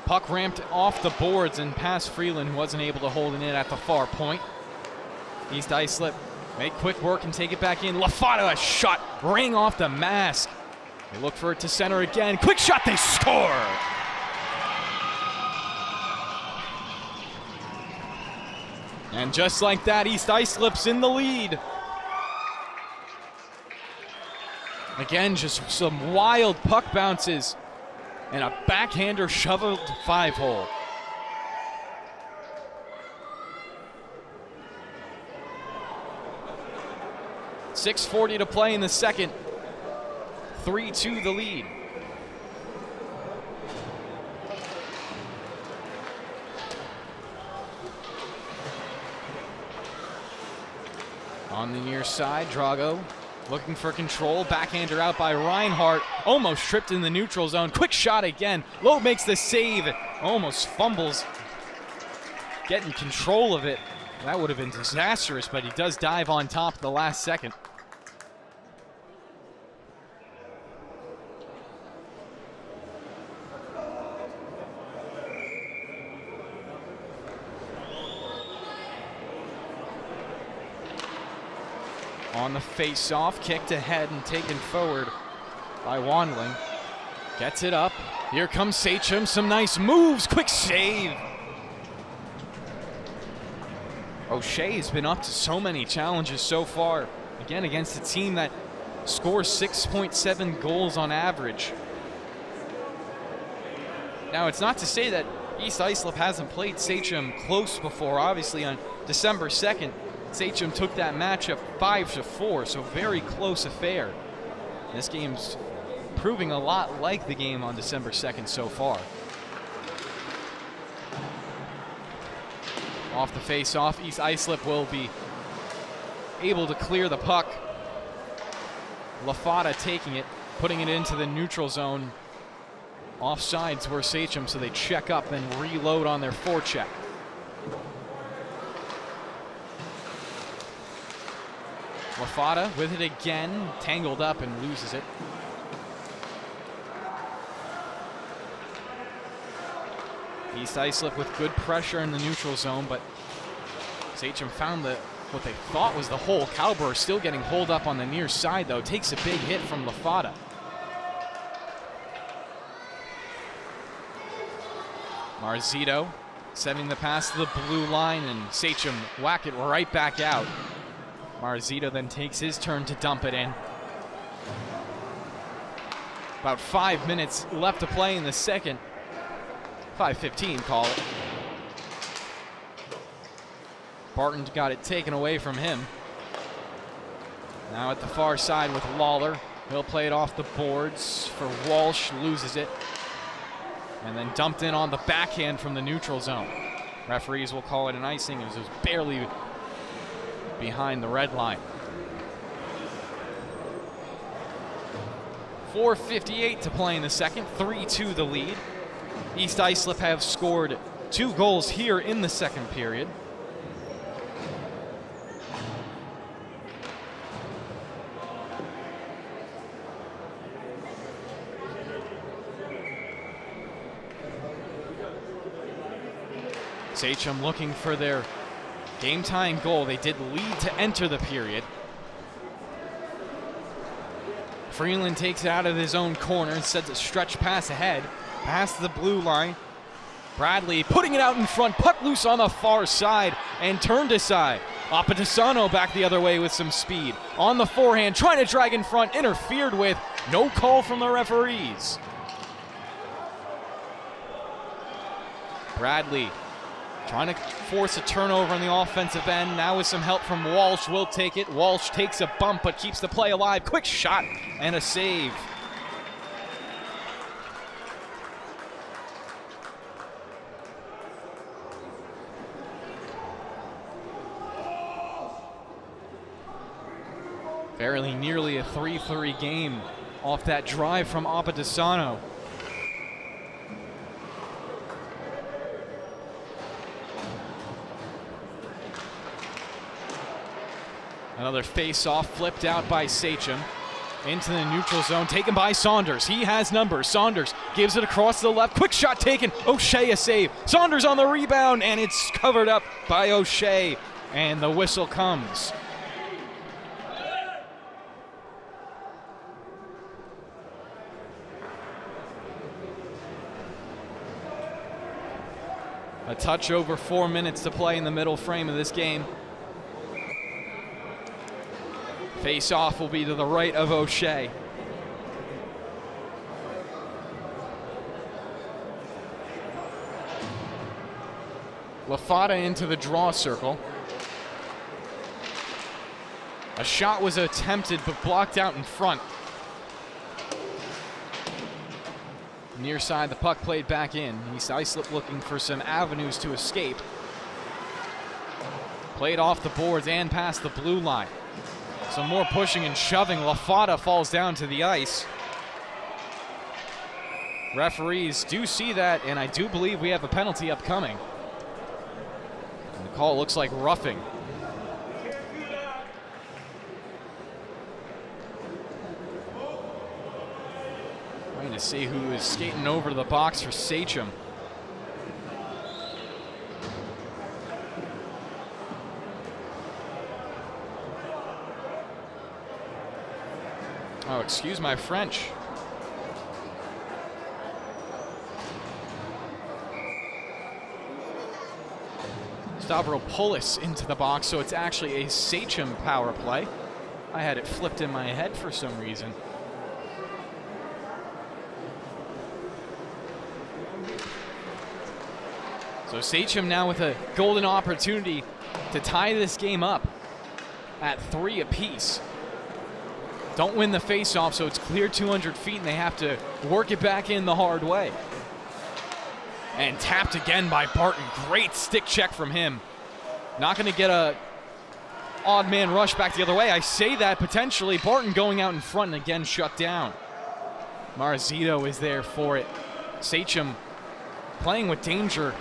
Puck ramped off the boards and past Freeland, who wasn't able to hold it in at the far point. East Islip make quick work and take it back in. LaFata, a shot, rang off the mask. They look for it to center again. Quick shot, they score! And just like that, East Islip's in the lead. Again, just some wild puck bounces. And a backhander shoveled 5-hole. .640 to play in the second. 3-2 the lead. On the near side, Drago looking for control. Backhander out by Reinhardt. Almost tripped in the neutral zone. Quick shot again. Loeb makes the save. Almost fumbles. Getting control of it. That would have been disastrous, but he does dive on top at the last second. On the face-off, kicked ahead and taken forward by Wandling. Gets it up. Here comes Sachem. Some nice moves. Quick save. O'Shea's been up to so many challenges so far. Again, against a team that scores 6.7 goals on average. Now, it's not to say that East Islip hasn't played Sachem close before. Obviously, on December 2nd, Sachem took that matchup 5-4, so very close affair. This game's proving a lot like the game on December 2nd so far. Off the face-off, East Islip will be able to clear the puck. LaFata taking it, putting it into the neutral zone. Offsides were Sachem, so they check up and reload on their forecheck. LaFata with it again, tangled up and loses it. East Islip with good pressure in the neutral zone, but Sachem found what they thought was the hole. Cowborough still getting holed up on the near side, though. Takes a big hit from LaFata. Marzito sending the pass to the blue line, and Sachem whack it right back out. Marzito then takes his turn to dump it in. About 5 minutes left to play in the second. 5:15, call it. Barton got it taken away from him. Now at the far side with Lawler. He'll play it off the boards for Walsh, loses it. And then dumped in on the backhand from the neutral zone. Referees will call it an icing. It was barely behind the red line. 4:58 to play in the second. 3-2 the lead. East Islip have scored 2 goals here in the second period. Sachem looking for their game-tying goal. They did lead to enter the period. Freeland takes it out of his own corner and sends a stretch pass ahead, past the blue line. Bradley putting it out in front, puck loose on the far side and turned aside. Apatisano back the other way with some speed. On the forehand, trying to drag in front, interfered with. No call from the referees. Bradley trying to force a turnover on the offensive end. Now with some help from Walsh, will take it. Walsh takes a bump but keeps the play alive. Quick shot and a save. Fairly nearly a 3-3 game off that drive from Apatisano. Another face-off flipped out by Sachem. Into the neutral zone, taken by Saunders. He has numbers. Saunders gives it across the left. Quick shot taken. O'Shea a save. Saunders on the rebound, and it's covered up by O'Shea. And the whistle comes. A touch over 4 minutes to play in the middle frame of this game. Face-off will be to the right of O'Shea. Lafata into the draw circle. A shot was attempted but blocked out in front. Near side, the puck played back in. East Islip looking for some avenues to escape. Played off the boards and past the blue line. Some more pushing and shoving. Lafata falls down to the ice. Referees do see that, and I do believe we have a penalty upcoming. And the call looks like roughing. Trying to see who is skating over to the box for Sachem. Oh, excuse my French. Stavropoulos into the box, so it's actually a Sachem power play. I had it flipped in my head for some reason. So Sachem now with a golden opportunity to tie this game up at 3 apiece. Don't win the face-off, so it's clear 200 feet, and they have to work it back in the hard way. And tapped again by Barton. Great stick check from him. Not going to get a odd man rush back the other way. I say that potentially. Barton going out in front and again shut down. Marzito is there for it. Sachem playing with danger.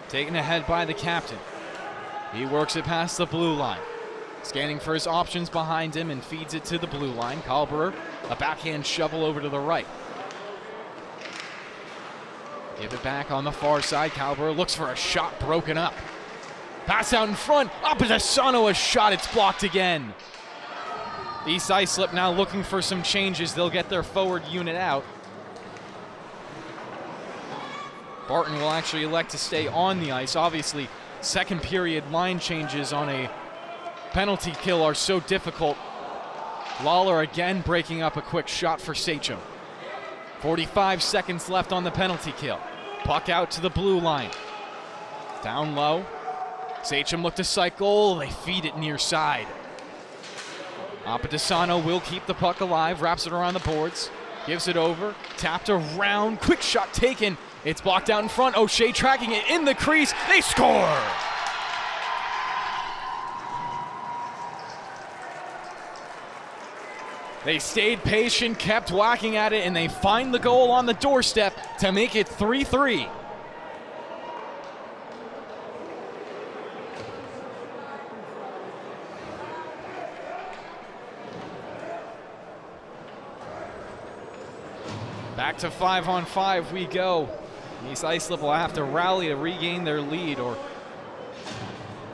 Taken ahead by the captain. He works it past the blue line. Scanning for his options behind him and feeds it to the blue line. Kalberer, a backhand shovel over to the right. Give it back on the far side. Kalberer looks for a shot broken up. Pass out in front. Apatisano a shot. It's blocked again. East Islip now looking for some changes. They'll get their forward unit out. Barton will actually elect to stay on the ice. Obviously, second period line changes on a penalty kill are so difficult. Lawler again breaking up a quick shot for Sachem. 45 seconds left on the penalty kill. Puck out to the blue line. Down low. Sachem look to cycle. They feed it near side. Apatisano will keep the puck alive. Wraps it around the boards. Gives it over. Tapped around. Quick shot taken. It's blocked out in front. O'Shea tracking it in the crease. They score! They stayed patient, kept whacking at it, and they find the goal on the doorstep to make it 3-3. Back to 5-on-5 we go. East Islip will have to rally to regain their lead, or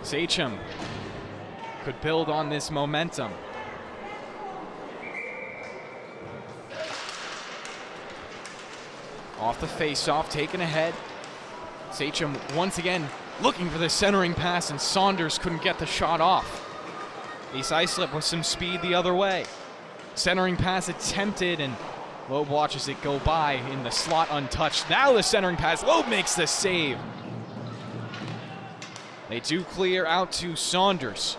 Sachem could build on this momentum. Off the face-off, taken ahead. Sachem once again looking for the centering pass, and Saunders couldn't get the shot off. East Islip with some speed the other way. Centering pass attempted, and Loeb watches it go by in the slot untouched. Now the centering pass, Loeb makes the save. They do clear out to Saunders.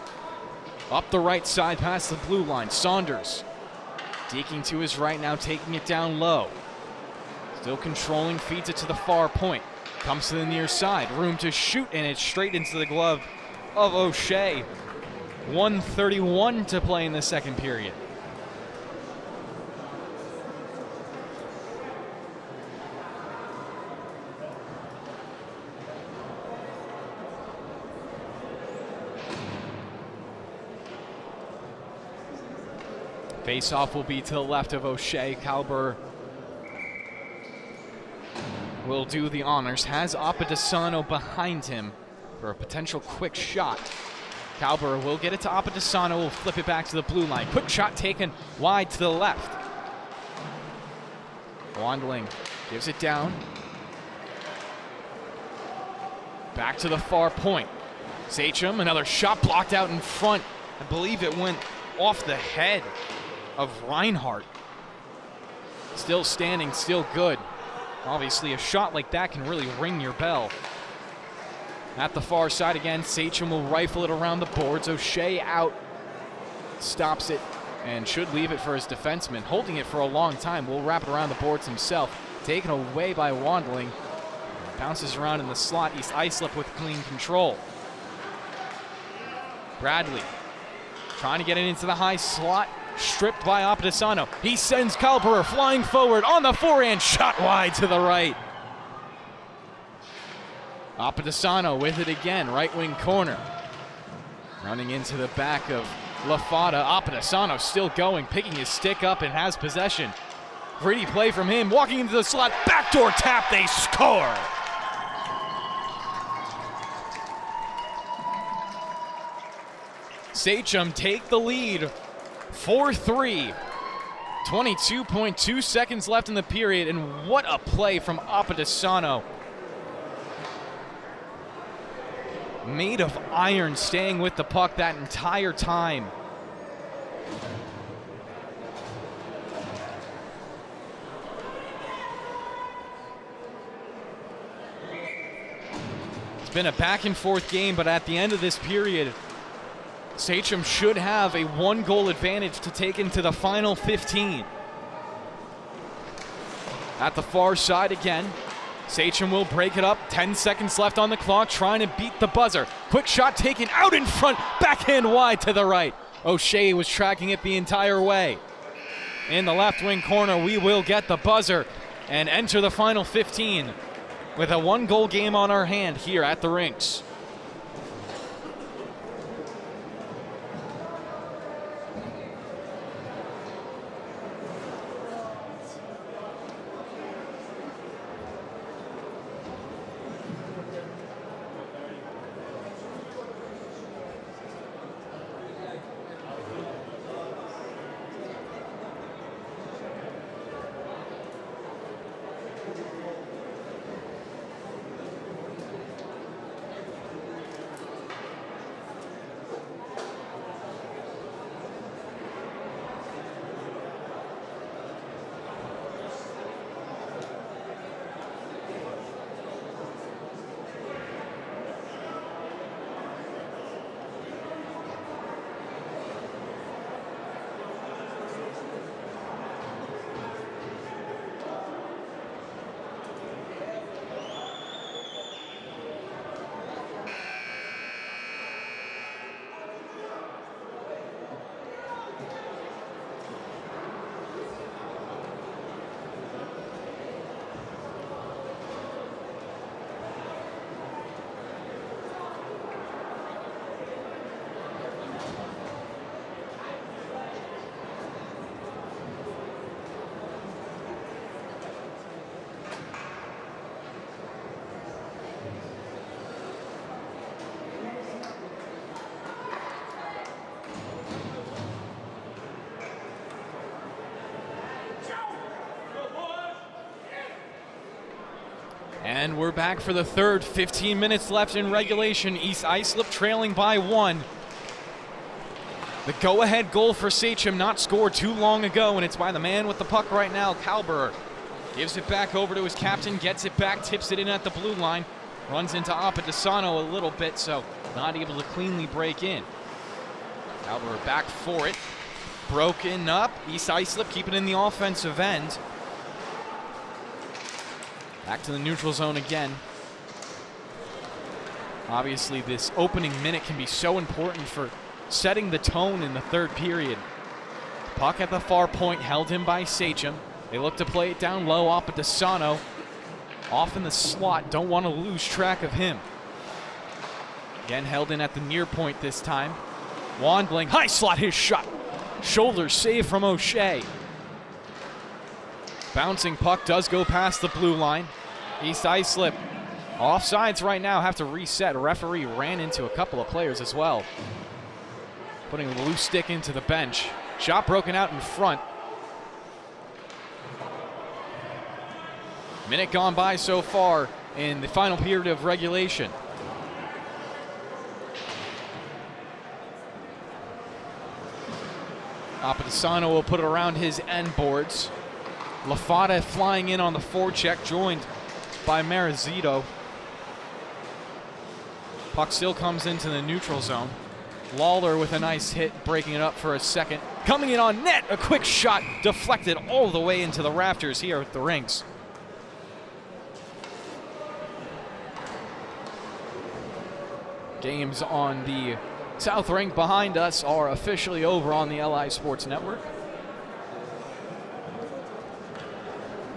Up the right side past the blue line. Saunders deking to his right now, taking it down low. Still controlling, feeds it to the far point. Comes to the near side, room to shoot, and it's straight into the glove of O'Shea. 1:31 to play in the second period. Face-off will be to the left of O'Shea. Calber will do the honors. Has Apadesano behind him for a potential quick shot. Calber will get it to Apadesano, will flip it back to the blue line. Quick shot taken wide to the left. Wandling gives it down. Back to the far point. Sachem, another shot blocked out in front. I believe it went off the head of Reinhardt. Still standing, still good. Obviously, a shot like that can really ring your bell. At the far side again, Sachem will rifle it around the boards. O'Shea out, stops it, and should leave it for his defenseman. Holding it for a long time, will wrap it around the boards himself. Taken away by Wandling. Bounces around in the slot. East Islip with clean control. Bradley trying to get it into the high slot. Stripped by Apadesano. He sends Calberer flying forward on the forehand. Shot wide to the right. Apadesano with it again. Right wing corner. Running into the back of LaFada. Apadesano still going. Picking his stick up and has possession. Gritty play from him. Walking into the slot. Backdoor tap. They score. Sachem take the lead. 4-3. 22.2 seconds left in the period, and what a play from Apadesano. Made of iron, staying with the puck that entire time. It's been a back and forth game, but at the end of this period, Sachem should have a one-goal advantage to take into the final 15. At the far side again, Sachem will break it up. 10 seconds left on the clock, trying to beat the buzzer. Quick shot taken out in front, backhand wide to the right. O'Shea was tracking it the entire way. In the left wing corner, we will get the buzzer and enter the final 15 with a one-goal game on our hand here at the rinks. And we're back for the third. 15 minutes left in regulation. East Islip trailing by 1. The go-ahead goal for Sachem not scored too long ago, and it's by the man with the puck right now, Kalber. Gives it back over to his captain, gets it back, tips it in at the blue line. Runs into Apadesano a little bit, so not able to cleanly break in. Kalber back for it. Broken up. East Islip keeping in the offensive end. Back to the neutral zone again. Obviously, this opening minute can be so important for setting the tone in the third period. Puck at the far point, held in by Sachem. They look to play it down low. Apadesano off in the slot. Don't want to lose track of him. Again, held in at the near point this time. Wandling, high slot, his shot. Shoulder save from O'Shea. Bouncing puck does go past the blue line. East Islip offsides right now, have to reset. Referee ran into a couple of players as well. Putting a loose stick into the bench. Shot broken out in front. Minute gone by so far in the final period of regulation. Apadesano will put it around his end boards. Lafada flying in on the forecheck, joined by Marizito. Puck still comes into the neutral zone. Lawler with a nice hit, breaking it up for a second. Coming in on net, a quick shot deflected all the way into the rafters here at the rinks. Games on the South Rink behind us are officially over on the LI Sports Network.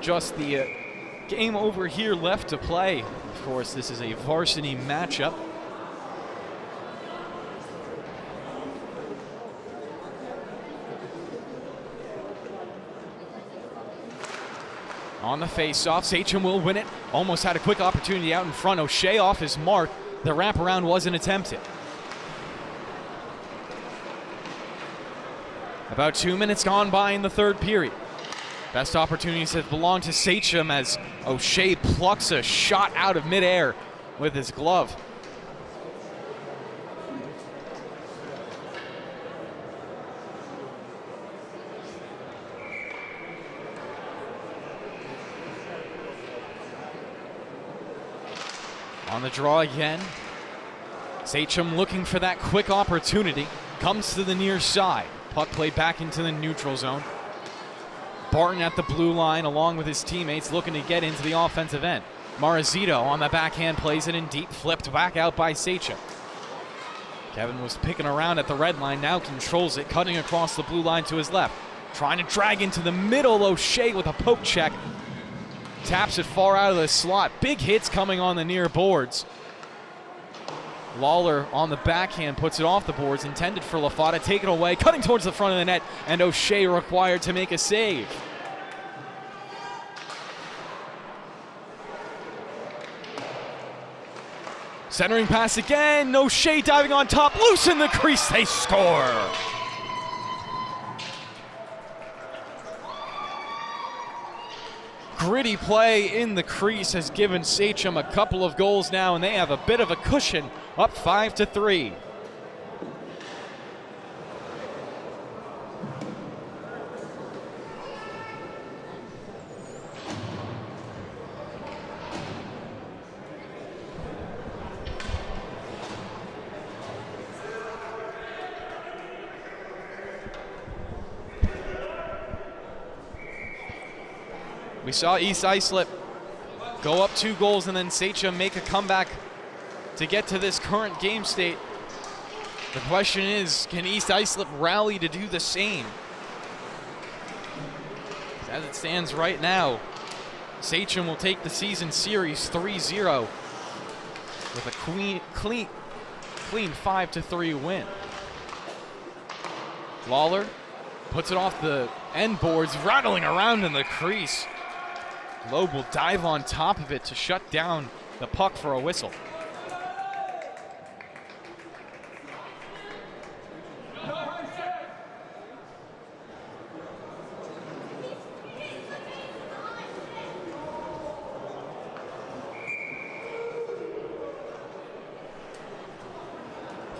Just the game over here left to play. Of course, this is a varsity matchup. On the face-off, Sachem will win it. Almost had a quick opportunity out in front. O'Shea off his mark. The wraparound wasn't attempted. About 2 minutes gone by in the third period. Best opportunities have belonged to Sachem as O'Shea plucks a shot out of midair with his glove. On the draw again. Sachem looking for that quick opportunity. Comes to the near side. Puck played back into the neutral zone. Barton at the blue line along with his teammates looking to get into the offensive end. Marizito on the backhand plays it in deep, flipped back out by Sachem. Kevin was picking around at the red line, now controls it, cutting across the blue line to his left. Trying to drag into the middle, O'Shea with a poke check. Taps it far out of the slot. Big hits coming on the near boards. Lawler on the backhand puts it off the boards, intended for Lafada, taken away, cutting towards the front of the net, and O'Shea required to make a save. Centering pass again, O'Shea diving on top, loose in the crease, they score! Gritty play in the crease has given Sachem a couple of goals now, and they have a bit of a cushion, up 5-3. We saw East Islip go up 2 goals and then Sachem make a comeback to get to this current game state. The question is, can East Islip rally to do the same? As it stands right now, Sachem will take the season series 3-0 with a clean 5-3 win. Lawler puts it off the end boards, rattling around in the crease. Loeb will dive on top of it to shut down the puck for a whistle.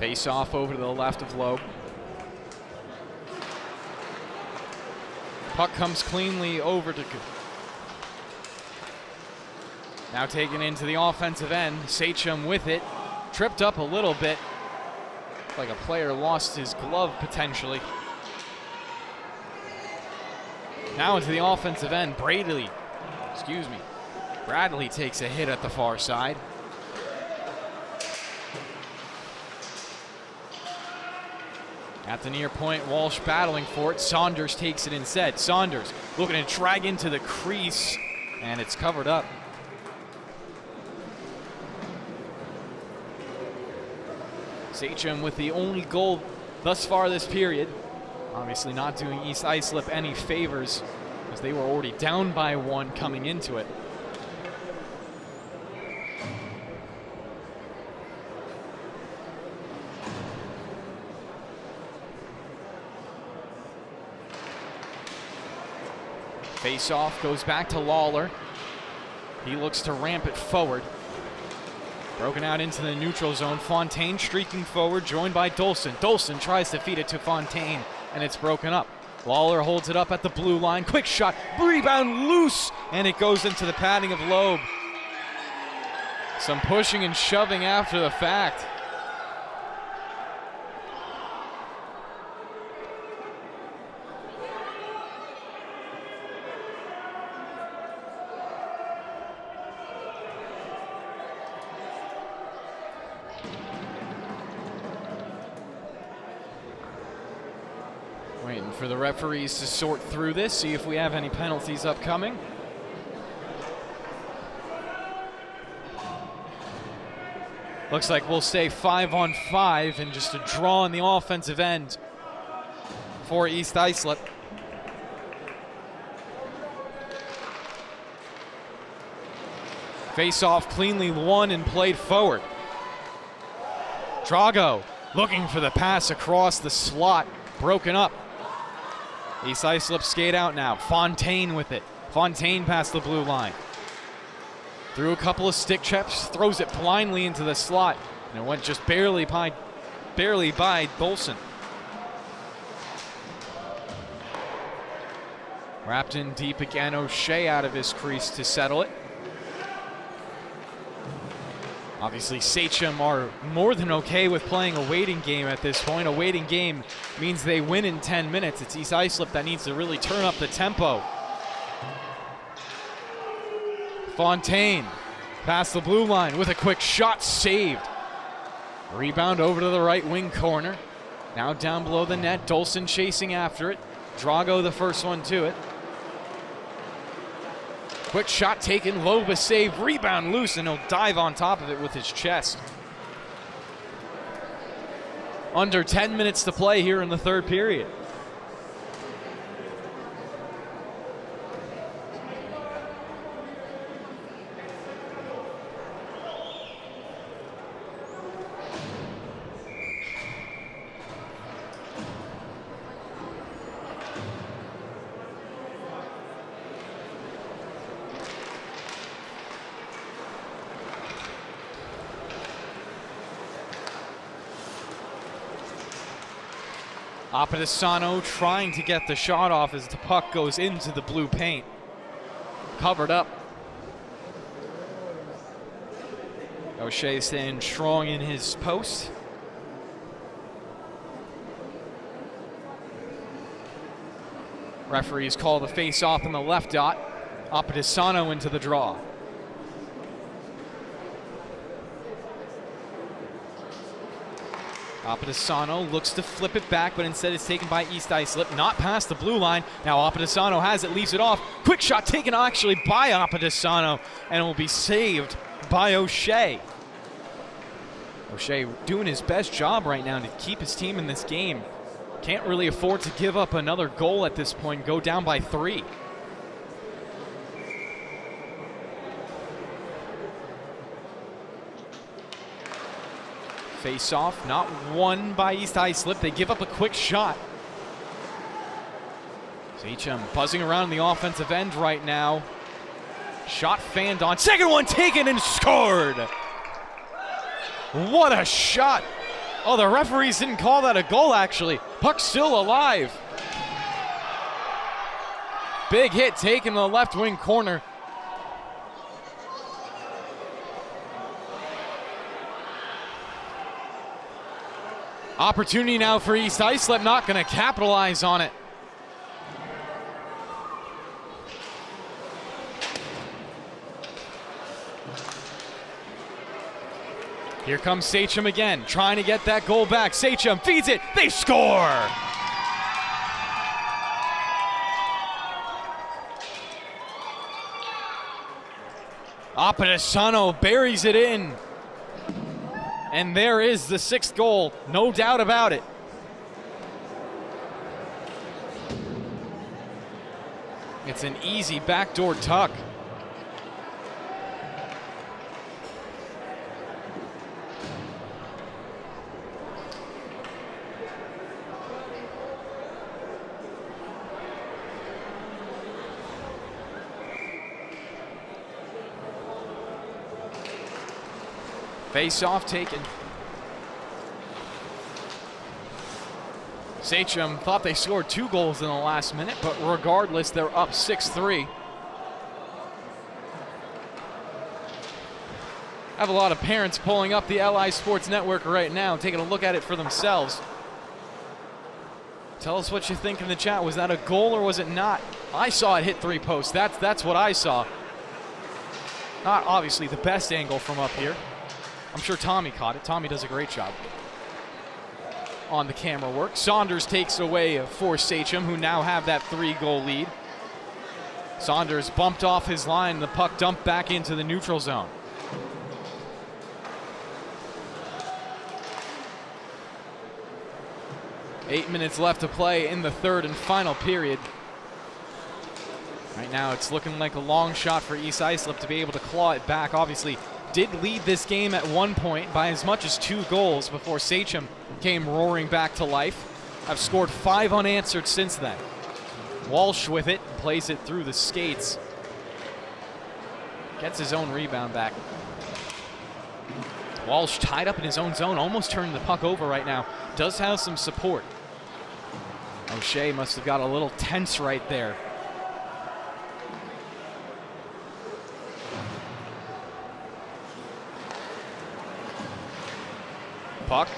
Face off over to the left of Loeb. Puck comes cleanly over to... Now taken into the offensive end. Sachem with it. Tripped up a little bit. Like a player lost his glove potentially. Now into the offensive end. Bradley takes a hit at the far side. At the near point, Walsh battling for it. Saunders takes it instead. Saunders looking to drag into the crease, and it's covered up. Sachem with the only goal thus far this period. Obviously not doing East Islip any favors, as they were already down by 1 coming into it. Face-off goes back to Lawler. He looks to ramp it forward. Broken out into the neutral zone. Fontaine streaking forward, joined by Dolson. Dolson tries to feed it to Fontaine, and it's broken up. Lawler holds it up at the blue line. Quick shot, rebound loose, and it goes into the padding of Loeb. Some pushing and shoving after the fact. Waiting for the referees to sort through this, see if we have any penalties upcoming. Looks like we'll stay 5-on-5 and just a draw on the offensive end for East Islip. Face-off cleanly won and played forward. Drago looking for the pass across the slot, broken up. East Islip skate out now. Fontaine with it. Fontaine past the blue line. Through a couple of stick chips, throws it blindly into the slot, and it went just barely by Dolson. Wrapped in deep again, O'Shea out of his crease to settle it. Obviously, Sachem are more than okay with playing a waiting game at this point. A waiting game means they win in 10 minutes. It's East Islip that needs to really turn up the tempo. Fontaine past the blue line with a quick shot, saved. Rebound over to the right wing corner. Now down below the net, Dolson chasing after it. Drago the first one to it. Quick shot taken, Loeb saved, rebound loose, and he'll dive on top of it with his chest. Under 10 minutes to play here in the third period. Apadisano trying to get the shot off as the puck goes into the blue paint. Covered up. O'Shea staying strong in his post. Referees call the face-off in the left dot. Apadisano into the draw. Apadisano looks to flip it back, but instead it's taken by East Islip, not past the blue line. Now Apadisano has it, leaves it off. Quick shot taken actually by Apadisano, and it will be saved by O'Shea. O'Shea doing his best job right now to keep his team in this game. Can't really afford to give up another goal at this point, go down by 3. Face off, not won by East Islip. They give up a quick shot. Sachem buzzing around the offensive end right now. Shot fanned on. Second one taken and scored. What a shot Oh, the referees didn't call that a goal, actually. Puck's still alive. Big hit taken in the left wing corner. Opportunity now for East Islip, not going to capitalize on it. Here comes Sachem again, trying to get that goal back. Sachem feeds it, they score! Apadesano buries it in. And there is the 6th goal, no doubt about it. It's an easy backdoor tuck. Face-off taken. Sachem thought they scored 2 goals in the last minute, but regardless, they're up 6-3. I have a lot of parents pulling up the LI Sports Network right now, taking a look at it for themselves. Tell us what you think in the chat. Was that a goal or was it not? I saw it hit 3 posts. That's what I saw. Not obviously the best angle from up here. I'm sure Tommy caught it. Tommy does a great job on the camera work. Saunders takes away for Sachem, who now have that 3-goal lead. Saunders bumped off his line. The puck dumped back into the neutral zone. Eight minutes left to play in the 3rd and final period. Right now it's looking like a long shot for East Islip to be able to claw it back. Obviously did lead this game at one point by as much as 2 goals before Sachem came roaring back to life. Have scored 5 unanswered since then. Walsh with it, plays it through the skates. Gets his own rebound back. Walsh tied up in his own zone, almost turning the puck over right now. Does have some support. O'Shea must have got a little tense right there. Puck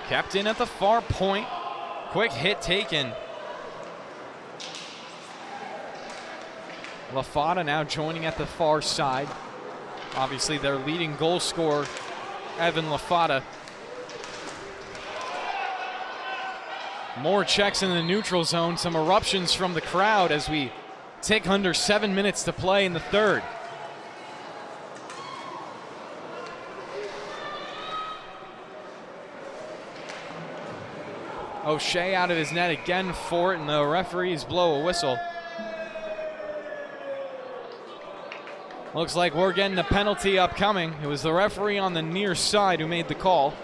kept in at the far point. Quick hit taken. LaFada now joining at the far side. Obviously their leading goal scorer, Evan LaFada. More checks in the neutral zone. Some eruptions from the crowd as we tick under 7 minutes to play in the 3rd. O'Shea out of his net again for it, and the referees blow a whistle. Looks like we're getting a penalty upcoming. It was the referee on the near side who made the call.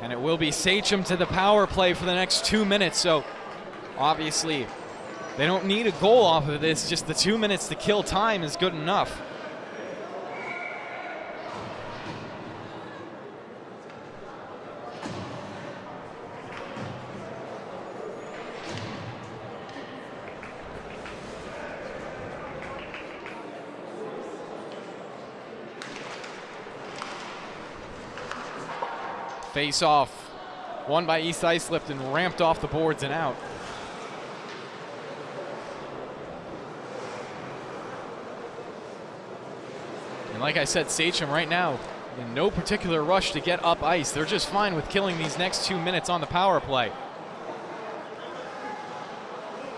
And it will be Sachem to the power play for the next 2 minutes, so obviously they don't need a goal off of this. Just the 2 minutes to kill time is good enough. Face off, won by East Islip and ramped off the boards and out. And like I said, Sachem right now in no particular rush to get up ice. They're just fine with killing these next 2 minutes on the power play.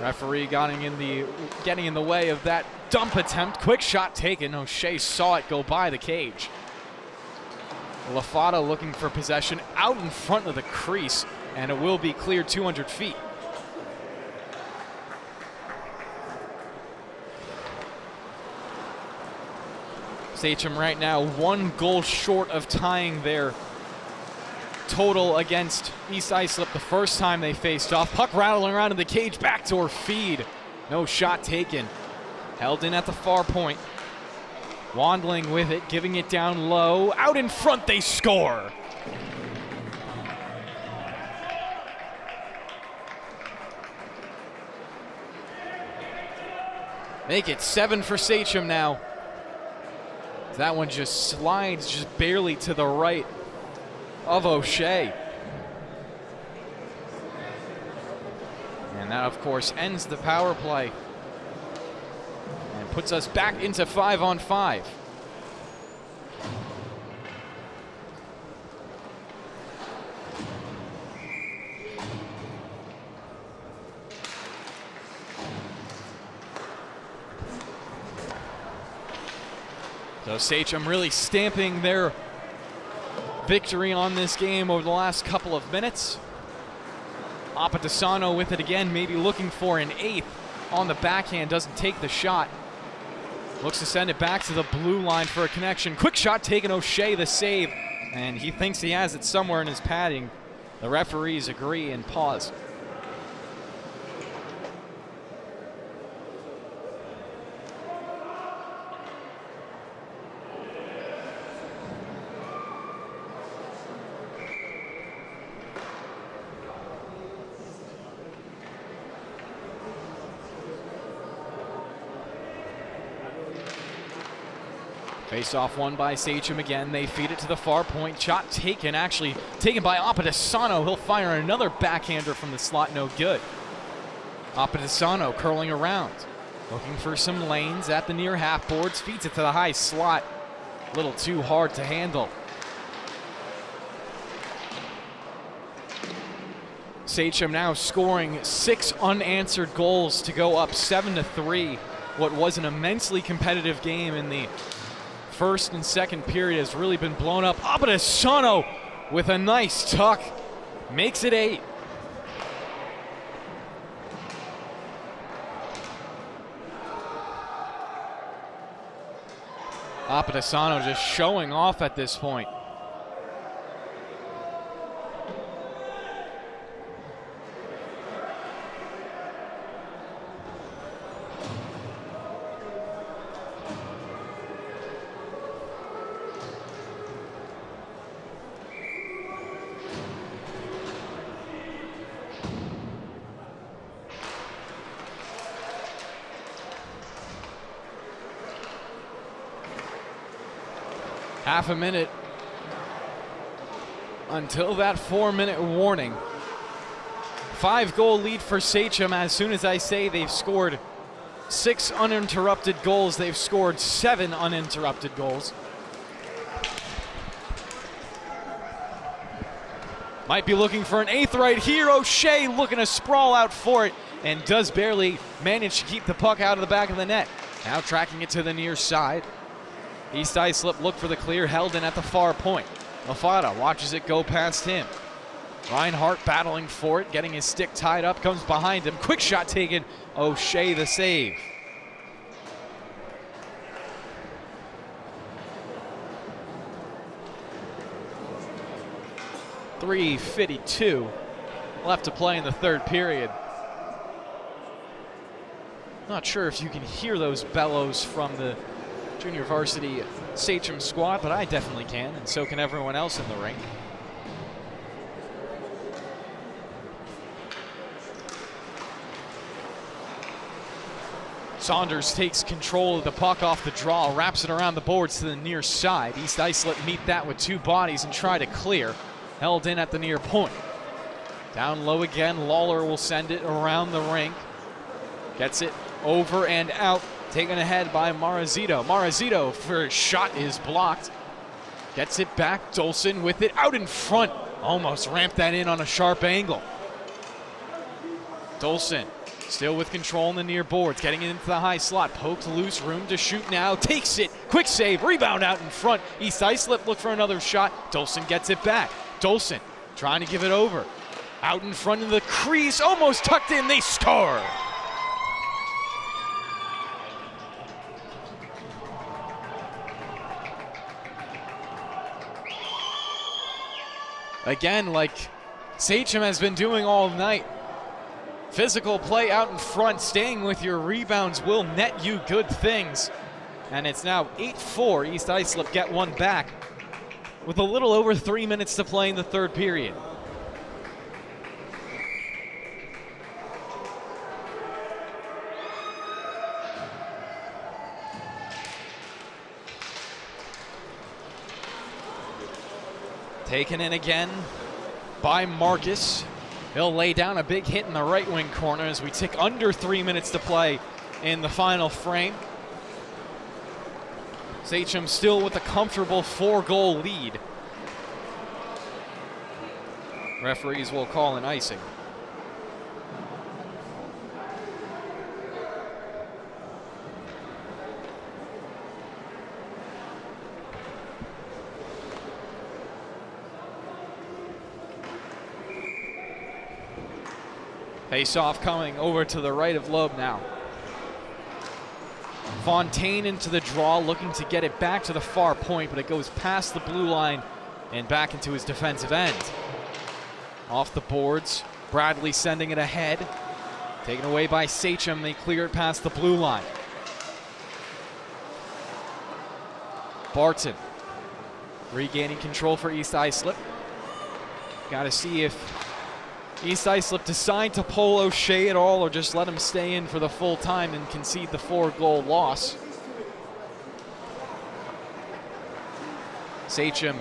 Referee getting in the way of that dump attempt. Quick shot taken. O'Shea saw it go by the cage. LaFada looking for possession out in front of the crease, and it will be cleared 200 feet. Sachem right now 1 goal short of tying their total against East Islip the first time they faced off. Puck rattling around in the cage, backdoor feed. No shot taken. Held in at the far point. Wandling with it, giving it down low. Out in front, they score. Make it 7 for Sachem now. That one just slides just barely to the right of O'Shea. And that, of course, ends the power play and puts us back into 5-on-5. So Sachem really stamping their victory on this game over the last couple of minutes. Apatisano with it again, maybe looking for an 8th on the backhand, doesn't take the shot. Looks to send it back to the blue line for a connection. Quick shot taken, O'Shea the save, and he thinks he has it somewhere in his padding. The referees agree and pause. Face-off won by Sachem again. They feed it to the far point. Shot taken, actually taken by Apatisano. He'll fire another backhander from the slot, no good. Apatisano curling around, looking for some lanes at the near half boards. Feeds it to the high slot. A little too hard to handle. Sachem now scoring 6 unanswered goals to go up 7-3. What was an immensely competitive game in the first and second period has really been blown up. Apatisano with a nice tuck makes it 8. Apatisano just showing off at this point. Half a minute until that 4-minute warning. 5-goal lead for Sachem. As soon as I say they've scored 6 uninterrupted goals, they've scored 7 uninterrupted goals. Might be looking for an 8th right here. O'Shea looking to sprawl out for it and does barely manage to keep the puck out of the back of the net. Now tracking it to the near side. East Islip look for the clear, held in at the far point. Mafata watches it go past him. Reinhardt battling for it, getting his stick tied up, comes behind him. Quick shot taken, O'Shea the save. .352 left to play in the third period. Not sure if you can hear those bellows from the junior varsity Sachem squad, but I definitely can, and so can everyone else in the rink. Saunders takes control of the puck off the draw, wraps it around the boards to the near side. East Islip meet that with 2 bodies and try to clear. Held in at the near point. Down low again, Lawler will send it around the rink. Gets it over and out. Taken ahead by Marazito. Marazito for a shot is blocked. Gets it back. Dolson with it out in front. Almost ramped that in on a sharp angle. Dolson still with control in the near boards. Getting it into the high slot. Poked loose. Room to shoot now. Takes it. Quick save. Rebound out in front. East Islip look for another shot. Dolson gets it back. Dolson trying to give it over. Out in front of the crease. Almost tucked in. They score. Again, like Sachem has been doing all night. Physical play out in front, staying with your rebounds will net you good things. And it's now 8-4. East Islip get one back with a little over 3 minutes to play in the third period. Taken in again by Marcus. He'll lay down a big hit in the right wing corner as we tick under 3 minutes to play in the final frame. Sachem still with a comfortable 4-goal lead. Referees will call an icing. Face-off coming over to the right of Loeb now. Fontaine into the draw, looking to get it back to the far point, but it goes past the blue line and back into his defensive end. Off the boards, Bradley sending it ahead. Taken away by Sachem, they clear it past the blue line. Barton regaining control for East Islip. Got to see if East Islip decide to pull O'Shea at all or just let him stay in for the full time and concede the 4-goal loss. Sachem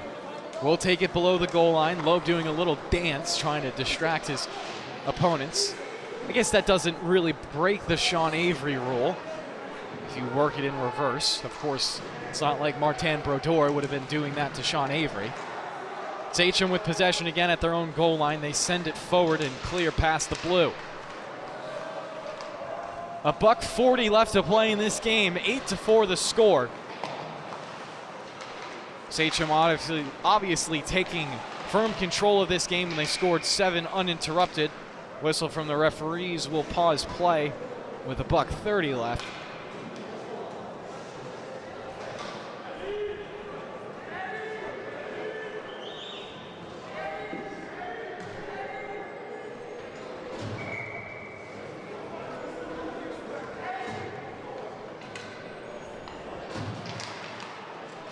will take it below the goal line. Loeb doing a little dance trying to distract his opponents. I guess that doesn't really break the Sean Avery rule if you work it in reverse. Of course, it's not like Martin Brodeur would have been doing that to Sean Avery. Sachem with possession again at their own goal line. They send it forward and clear past the blue. $1:40 left to play in this game. 8-4 the score. Sachem obviously taking firm control of this game when they scored 7 uninterrupted. Whistle from the referees will pause play with $1:30 left.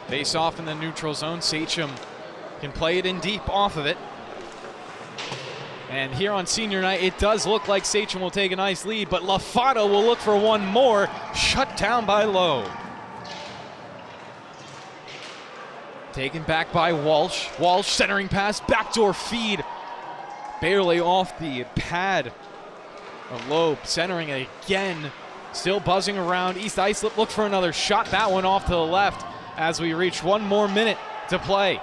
Face off in the neutral zone. Sachem can play it in deep off of it. And here on senior night, it does look like Sachem will take a nice lead, but LaFato will look for one more. Shut down by Lowe. Taken back by Walsh. Walsh centering pass, backdoor feed. Barely off the pad of Loeb. Centering it again. Still buzzing around. East Islip look for another shot. That one off to the left as we reach 1 more minute to play.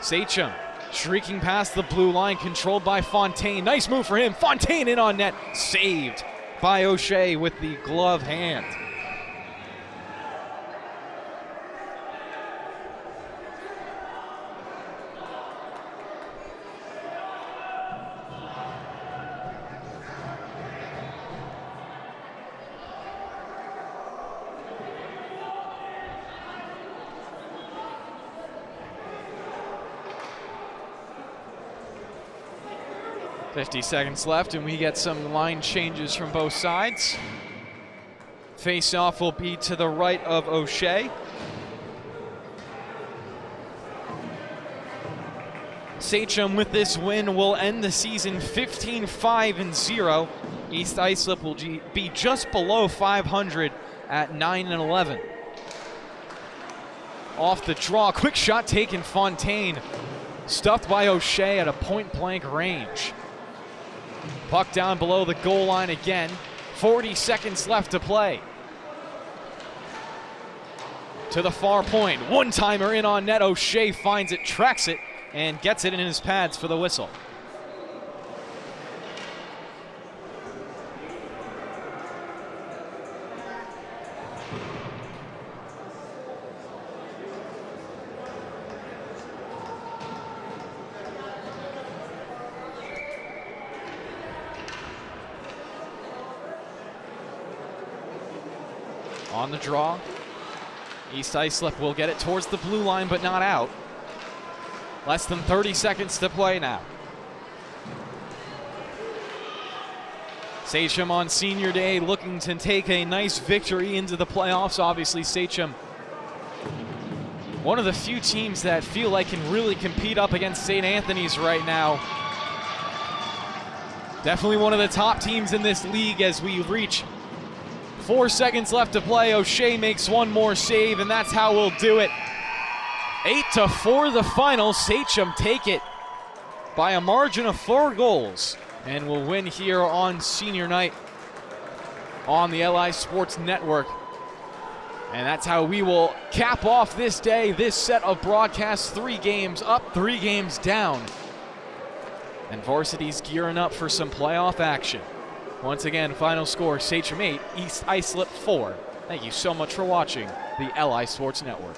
Sachem shrieking past the blue line, controlled by Fontaine. Nice move for him. Fontaine in on net. Saved by O'Shea with the glove hand. .50 seconds left, and we get some line changes from both sides. Face-off will be to the right of O'Shea. Sachem with this win will end the season 15-5-0. East Islip will be just below 500 at 9-11. Off the draw, quick shot taken. Fontaine stuffed by O'Shea at a point-blank range. Puck down below the goal line again. 40 seconds left to play. To the far point. One-timer in on net. O'Shea finds it, tracks it, and gets it in his pads for the whistle. On the draw, East Islip will get it towards the blue line, but not out. Less than 30 seconds to play now. Sachem on senior day looking to take a nice victory into the playoffs. Obviously, Sachem, one of the few teams that feel like can really compete up against St. Anthony's right now. Definitely one of the top teams in this league as we reach 4 seconds left to play. O'Shea makes one more save, and that's how we'll do it. 8-4 the final. Sachem take it by a margin of 4 goals. And will win here on senior night on the LI Sports Network. And that's how we will cap off this day, this set of broadcasts. 3 games up, 3 games down. And Varsity's gearing up for some playoff action. Once again, final score, Sachem 8, East Islip 4. Thank you so much for watching the LI Sports Network.